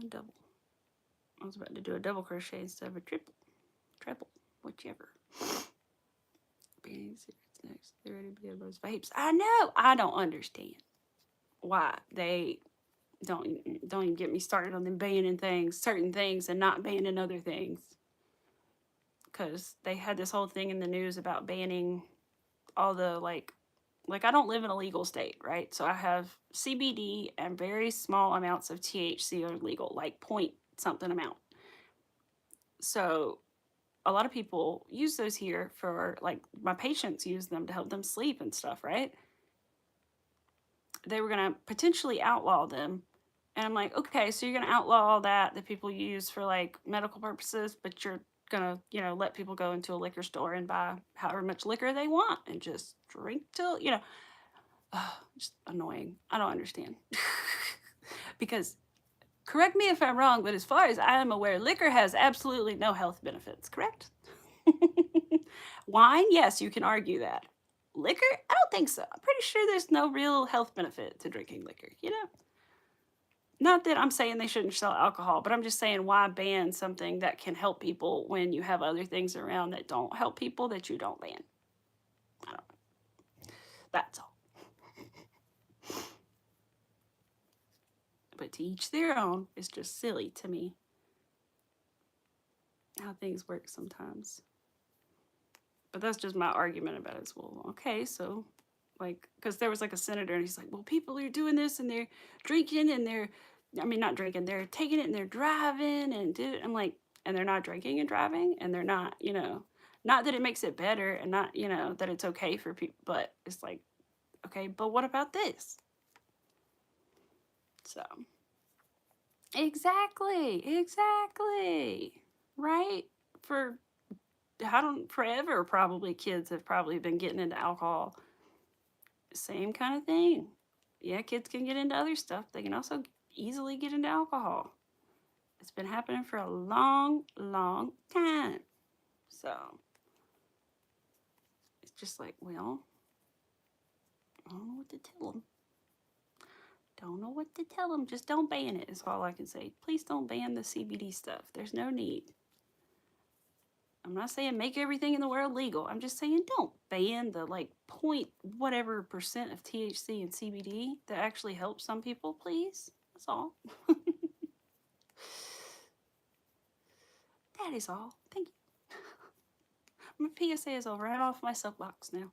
Double. I was about to do a double crochet instead of a triple, whichever. Next, they're ready to be those vapes. I know. I don't understand why they don't even get me started on them banning things, certain things, and not banning other things. Because they had this whole thing in the news about banning all the like I don't live in a legal state, right? So I have CBD and very small amounts of THC are legal, like point something amount. So a lot of people use those here for, like, my patients use them to help them sleep and stuff, right? They were going to potentially outlaw them. And I'm like, okay, so you're going to outlaw all that people use for, like, medical purposes, but you're gonna, you know, let people go into a liquor store and buy however much liquor they want and just drink till, you know, just annoying. I don't understand. Because, correct me if I'm wrong, but as far as I am aware, liquor has absolutely no health benefits, correct? Wine, yes, you can argue that. Liquor, I don't think so. I'm pretty sure there's no real health benefit to drinking liquor, you know? Not that I'm saying they shouldn't sell alcohol, but I'm just saying why ban something that can help people when you have other things around that don't help people that you don't ban. I don't know. That's all. But to each their own is just silly to me. How things work sometimes. But that's just my argument about it. Is, well, okay, so like, because there was like a senator and he's like, well, people are doing this and they're drinking and they're, I mean, not drinking, they're taking it and they're driving and did it. I'm like, and they're not drinking and driving and they're not, you know, not that it makes it better and not, you know, that it's okay for people, but it's like, okay, but what about this? So, exactly, right? For, I don't, forever probably kids have probably been getting into alcohol. Same kind of thing. Yeah, kids can get into other stuff. They can also easily get into alcohol. It's been happening for a long, long time. So it's just like, well, I don't know what to tell them. Don't know what to tell them. Just don't ban it, is all I can say. Please don't ban the CBD stuff. There's no need. I'm not saying make everything in the world legal. I'm just saying don't ban the like point whatever percent of THC and CBD that actually helps some people, please. That's all. That is all. Thank you. My PSA is over. I'm off my soapbox now.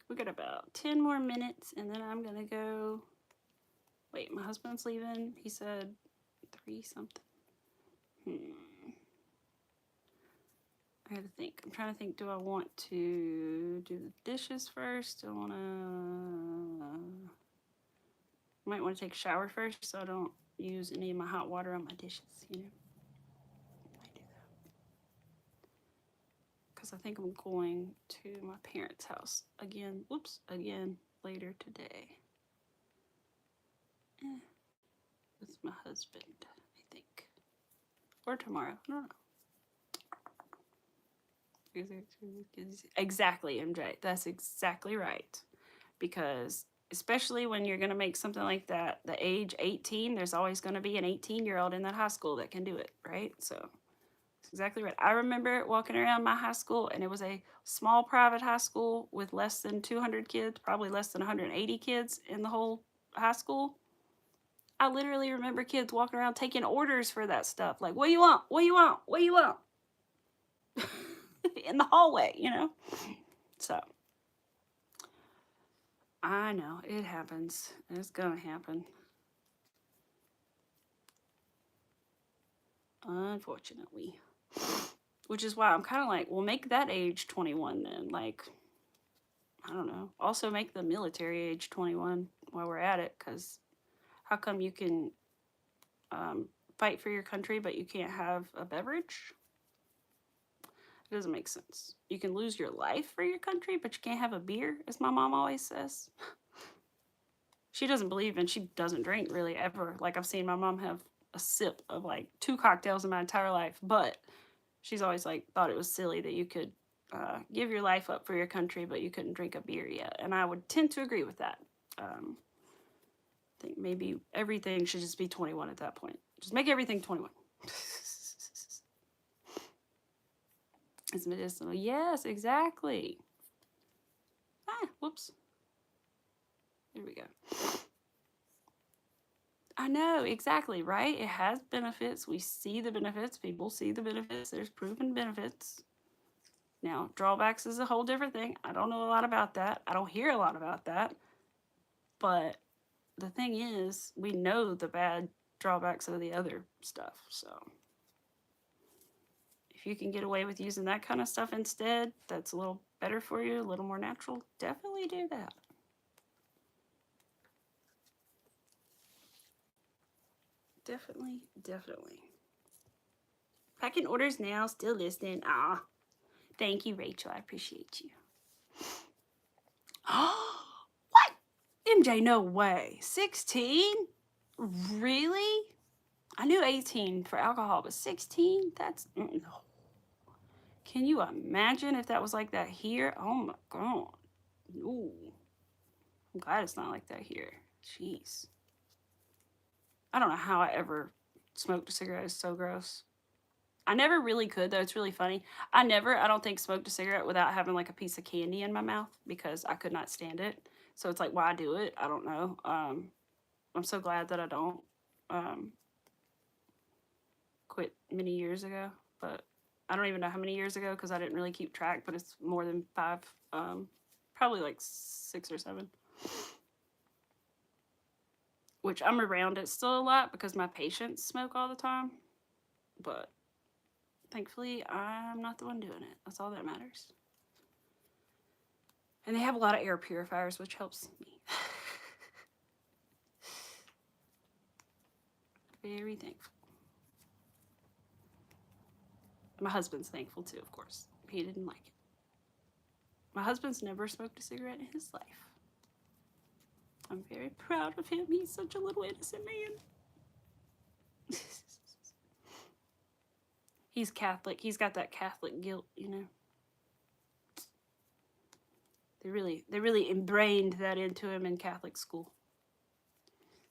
We got about 10 more minutes and then I'm gonna go. Wait, my husband's leaving. He said 3 something. I gotta think. I'm trying to think. Do I want to do the dishes first? Do I want to? Might want to take a shower first so I don't use any of my hot water on my dishes. You know, I do that because I think I'm going to my parents' house again. Whoops, again later today. With my husband, I think, or tomorrow. I don't know. Exactly, MJ. That's exactly right. Because especially when you're going to make something like that, the age 18, there's always going to be an 18-year-old in that high school that can do it, right? So that's exactly right. I remember walking around my high school, and it was a small private high school with less than 200 kids, probably less than 180 kids in the whole high school. I literally remember kids walking around taking orders for that stuff. Like, what do you want? What do you want? What do you want? In the hallway, you know? So, I know, it happens. It's gonna happen. Unfortunately. Which is why I'm kind of like, well, make that age 21 then. Like, I don't know. Also make the military age 21 while we're at it, because how come you can fight for your country, but you can't have a beverage? It doesn't make sense. You can lose your life for your country, but you can't have a beer, as my mom always says. She doesn't believe and she doesn't drink really ever. Like, I've seen my mom have a sip of like 2 cocktails in my entire life, but she's always like thought it was silly that you could give your life up for your country, but you couldn't drink a beer yet. And I would tend to agree with that. I think maybe everything should just be 21 at that point. Just make everything 21. It's medicinal. Yes, exactly. Whoops. Here we go. I know, exactly, right? It has benefits. We see the benefits. People see the benefits. There's proven benefits. Now, drawbacks is a whole different thing. I don't know a lot about that. I don't hear a lot about that. But the thing is, we know the bad drawbacks of the other stuff. So if you can get away with using that kind of stuff instead, that's a little better for you, a little more natural, definitely do that. Definitely. Packing orders now, still listening. Ah, thank you, Rachel. I appreciate you. Oh, what? MJ, no way. 16? Really? I knew 18 for alcohol, but 16? That's no. Can you imagine if that was like that here? Oh my god. Ooh. I'm glad it's not like that here. Jeez. I don't know how I ever smoked a cigarette. It's so gross. I never really could, though. It's really funny. I don't think, smoked a cigarette without having like a piece of candy in my mouth because I could not stand it. So it's like, why do it? I don't know. I'm so glad that I don't. Quit many years ago, but I don't even know how many years ago because I didn't really keep track, but it's more than 5. Probably like 6 or 7. Which I'm around it still a lot because my patients smoke all the time. But thankfully, I'm not the one doing it. That's all that matters. And they have a lot of air purifiers, which helps me. Very thankful. My husband's thankful too, of course. He didn't like it. My husband's never smoked a cigarette in his life. I'm very proud of him. He's such a little innocent man. He's Catholic. He's got that Catholic guilt, you know. They really ingrained that into him in Catholic school.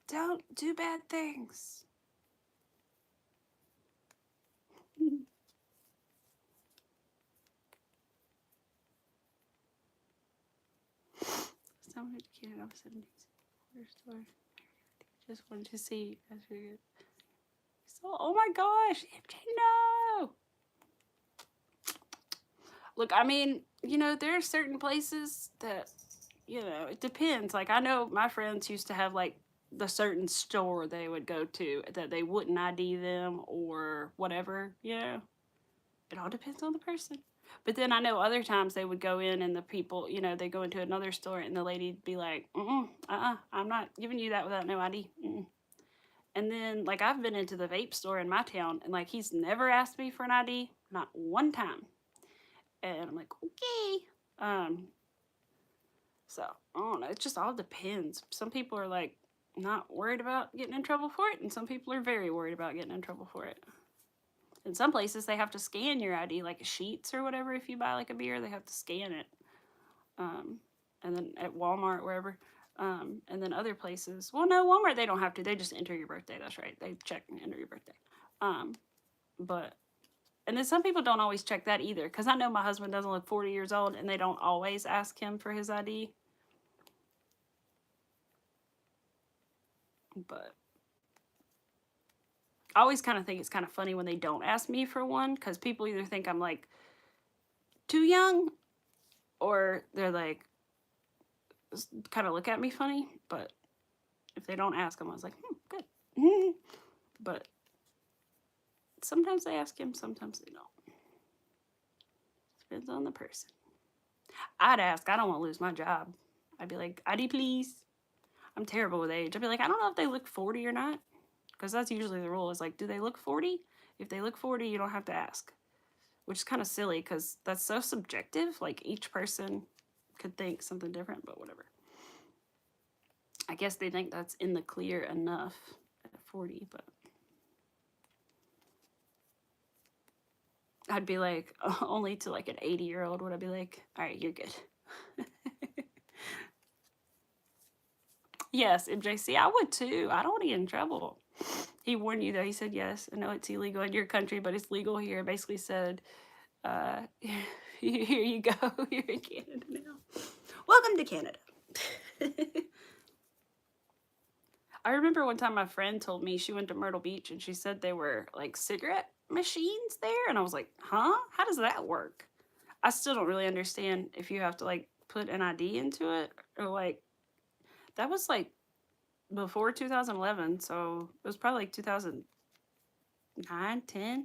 Don't do bad things. Someone had to get it off 17. Just wanted to see. So, oh my gosh, MJ, no. Look, I mean, you know, there are certain places that, you know, it depends. Like, I know my friends used to have, like, the certain store they would go to that they wouldn't ID them or whatever, you know. It all depends on the person. But then I know other times they would go in and the people, you know, they go into another store and the lady'd be like, I'm not giving you that without no ID. And then, like, I've been into the vape store in my town and, like, he's never asked me for an ID, not one time. And I'm like, okay. So, I don't know. It just all depends. Some people are, like, not worried about getting in trouble for it, and some people are very worried about getting in trouble for it. In some places, they have to scan your ID, like a Sheetz or whatever. If you buy, like, a beer, they have to scan it. And then at Walmart, wherever. And then other places, well, no, Walmart, they don't have to. They just enter your birthday. That's right. They check and enter your birthday. And then some people don't always check that either. Because I know my husband doesn't look 40 years old, and they don't always ask him for his ID. But I always kind of think it's kind of funny when they don't ask me for one. Because people either think I'm, like, too young, or they're, like, kind of look at me funny. But if they don't ask him, I was like, good. But sometimes they ask him, sometimes they don't. Depends on the person. I'd ask. I don't want to lose my job. I'd be like, ID, please. I'm terrible with age. I'd be like, I don't know if they look 40 or not. Because that's usually the rule. Is like, do they look 40? If they look 40, you don't have to ask. Which is kind of silly because that's so subjective. Like, each person could think something different, but whatever. I guess they think that's in the clear enough at 40, but I'd be like, only to like an 80-year-old would I be like, all right, you're good. Yes, MJC, I would too. I don't want to get in trouble. He warned you though. He said, yes, I know it's illegal in your country, but it's legal here. Basically said, here you go. You're in Canada now. Welcome to Canada. I remember one time my friend told me she went to Myrtle Beach and she said they were like cigarette machines there. And I was like, huh? How does that work? I still don't really understand if you have to like put an ID into it or like, that was like before 2011. So it was probably like 2009, 10. I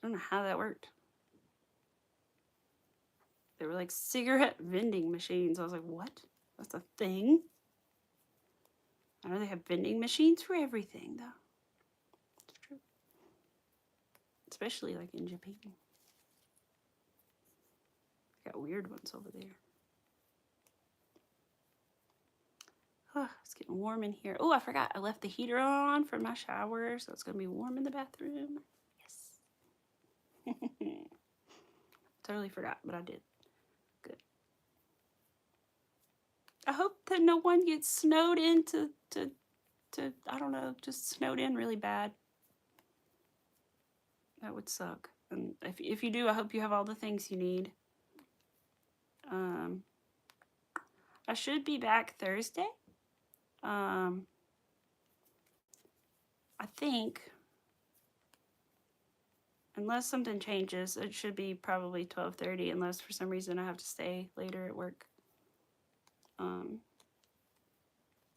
don't know how that worked. They were like cigarette vending machines. I was like, what? That's a thing? I know they have vending machines for everything, though. It's true. especially like in Japan. Got weird ones over there. Oh, it's getting warm in here. Oh, I forgot. I left the heater on for my shower, so it's going to be warm in the bathroom. Yes. Totally forgot, but I did. Good. I hope that no one gets snowed in to I don't know, just snowed in really bad. That would suck. And if you do, I hope you have all the things you need. I should be back Thursday. I think, unless something changes, it should be probably 12:30, unless for some reason I have to stay later at work.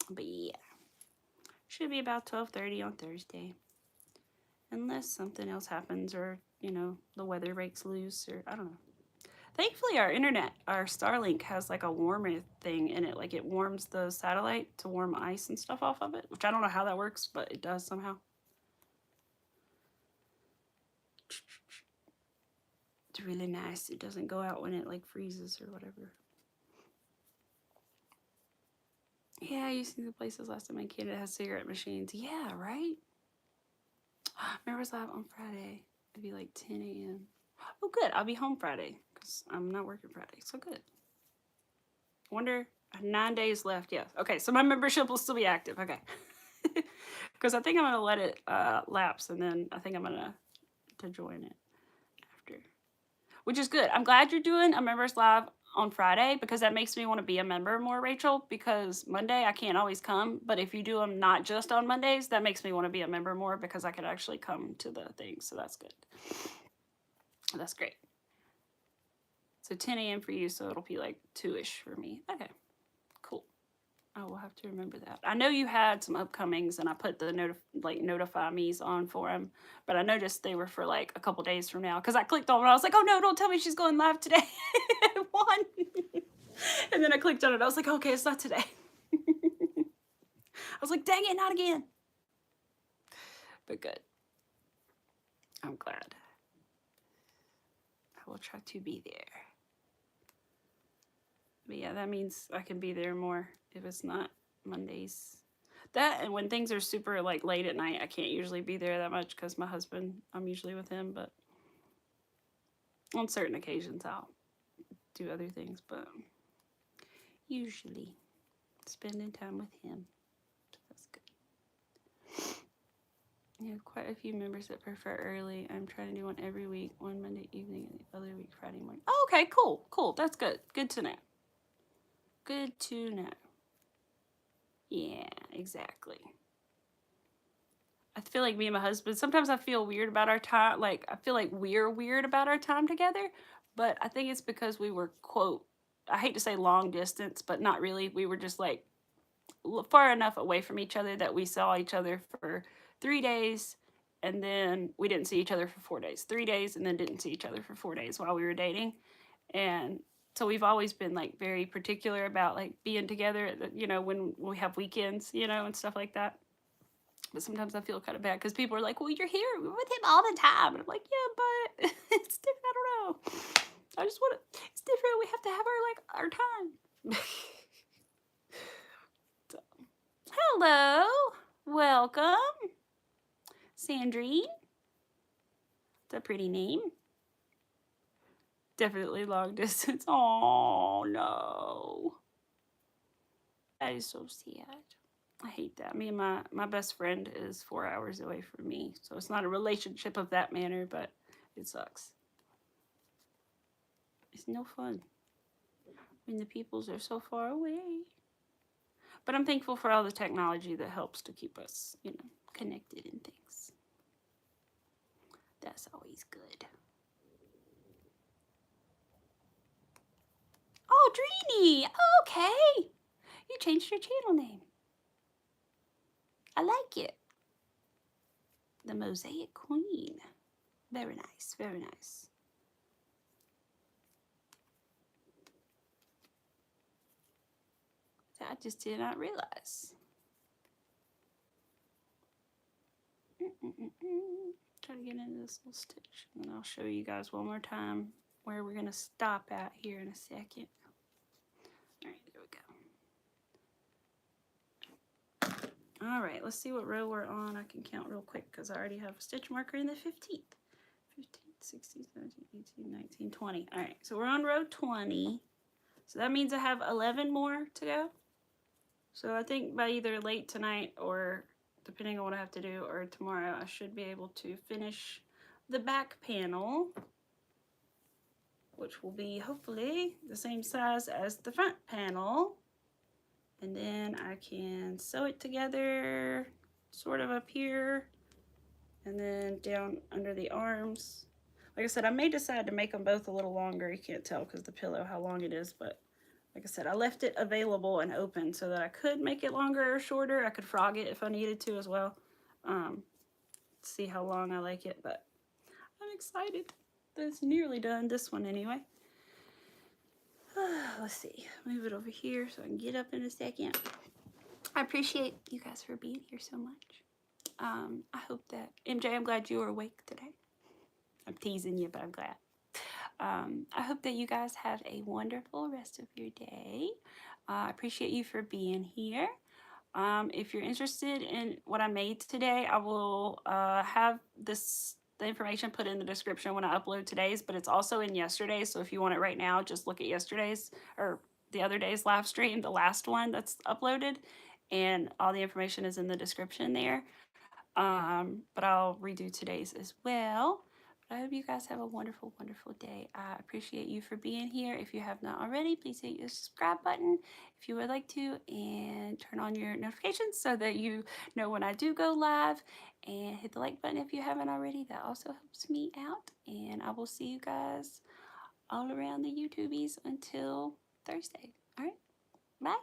But yeah, should be about 12:30 on Thursday, unless something else happens, or you know, the weather breaks loose, or I don't know. Thankfully, our internet, our Starlink has like a warmer thing in it. Like it warms the satellite to warm ice and stuff off of it, which I don't know how that works, but it does somehow. It's really nice. It doesn't go out when it like freezes or whatever. Yeah, I used to see the places last time in Canada has cigarette machines. Yeah, right? Remember, it's live on Friday. It'd be like 10 a.m. Oh, good. I'll be home Friday because I'm not working Friday. So good. Wonder, 9 days left. Yes. Okay, so my membership will still be active. Okay. Because I think I'm going to let it lapse, and then I think I'm going to join it after. Which is good. I'm glad you're doing a members live on Friday, because that makes me want to be a member more, Rachel, because Monday I can't always come, but if you do them not just on Mondays, that makes me want to be a member more, because I could actually come to the thing, so that's good. That's great. So 10 a.m. for you, so it'll be like 2-ish for me. Okay, cool. I will have to remember that. I know you had some upcomings, and I put the notify me's on for them, but I noticed they were for like a couple days from now, because I clicked on it. I was like, oh no, don't tell me she's going live today. One. And then I clicked on it. I was like, okay, it's not today. I was like, dang it, not again. But good. I'm glad. I will try to be there. But yeah, that means I can be there more if it's not Mondays. That, and when things are super like late at night, I can't usually be there that much because my husband, I'm usually with him, but on certain occasions I'll do other things, but usually spending time with him. So that's good. You have quite a few members that prefer early. I'm trying to do one every week, one Monday evening and the other week Friday morning. Oh, okay, cool, cool. That's good. Good to know. Good to know. Yeah, exactly. I feel like me and my husband, sometimes I feel weird about our time. Like, I feel like we're weird about our time together. But I think it's because we were, quote, I hate to say long distance, but not really. We were just like far enough away from each other that we saw each other for 3 days. And then we didn't see each other for 4 days. 3 days, and then didn't see each other for 4 days while we were dating. And so we've always been like very particular about like being together, you know, when we have weekends, you know, and stuff like that. But sometimes I feel kind of bad because people are like, well, you're here with him all the time. And I'm like, yeah, but it's different. I don't know. I just want to, it's different. We have to have our time. So, hello. Welcome. Sandrine. It's a pretty name. Definitely long distance. Oh, no. That is so sad. I hate that. Me and my best friend is 4 hours away from me. So it's not a relationship of that manner, but it sucks. It's no fun when the peoples are so far away. But I'm thankful for all the technology that helps to keep us, you know, connected and things. That's always good. Oh, Dreeny! Okay! You changed your channel name. I like it. The Mosaic Queen. Very nice, very nice. I just did not realize. Try to get into this little stitch, and then I'll show you guys one more time where we're gonna stop at here in a second. All right, there we go. All right, let's see what row we're on. I can count real quick because I already have a stitch marker in the 15th. 15, 16, 17, 18, 19, 20. All right, so we're on row 20. So that means I have 11 more to go. So I think by either late tonight or depending on what I have to do or tomorrow, I should be able to finish the back panel, which will be hopefully the same size as the front panel. And then I can sew it together sort of up here and then down under the arms. Like I said, I may decide to make them both a little longer. You can't tell because the pillow how long it is, but like I said, I left it available and open so that I could make it longer or shorter. I could frog it if I needed to as well. See how long I like it, but I'm excited that it's nearly done, this one anyway. Let's see, move it over here so I can get up in a second. I appreciate you guys for being here so much. I hope that, MJ, I'm glad you were awake today. I'm teasing you, but I'm glad. I hope that you guys have a wonderful rest of your day. I appreciate you for being here. If you're interested in what I made today, I will have the information put in the description when I upload today's, but it's also in yesterday's. So if you want it right now, just look at yesterday's or the other day's live stream, the last one that's uploaded, and all the information is in the description there. But I'll redo today's as well. I hope you guys have a wonderful, wonderful day. I appreciate you for being here. If you have not already, please hit the subscribe button if you would like to, and turn on your notifications so that you know when I do go live, and hit the like button if you haven't already. That also helps me out, and I will see you guys all around the YouTubies until Thursday. All right, bye.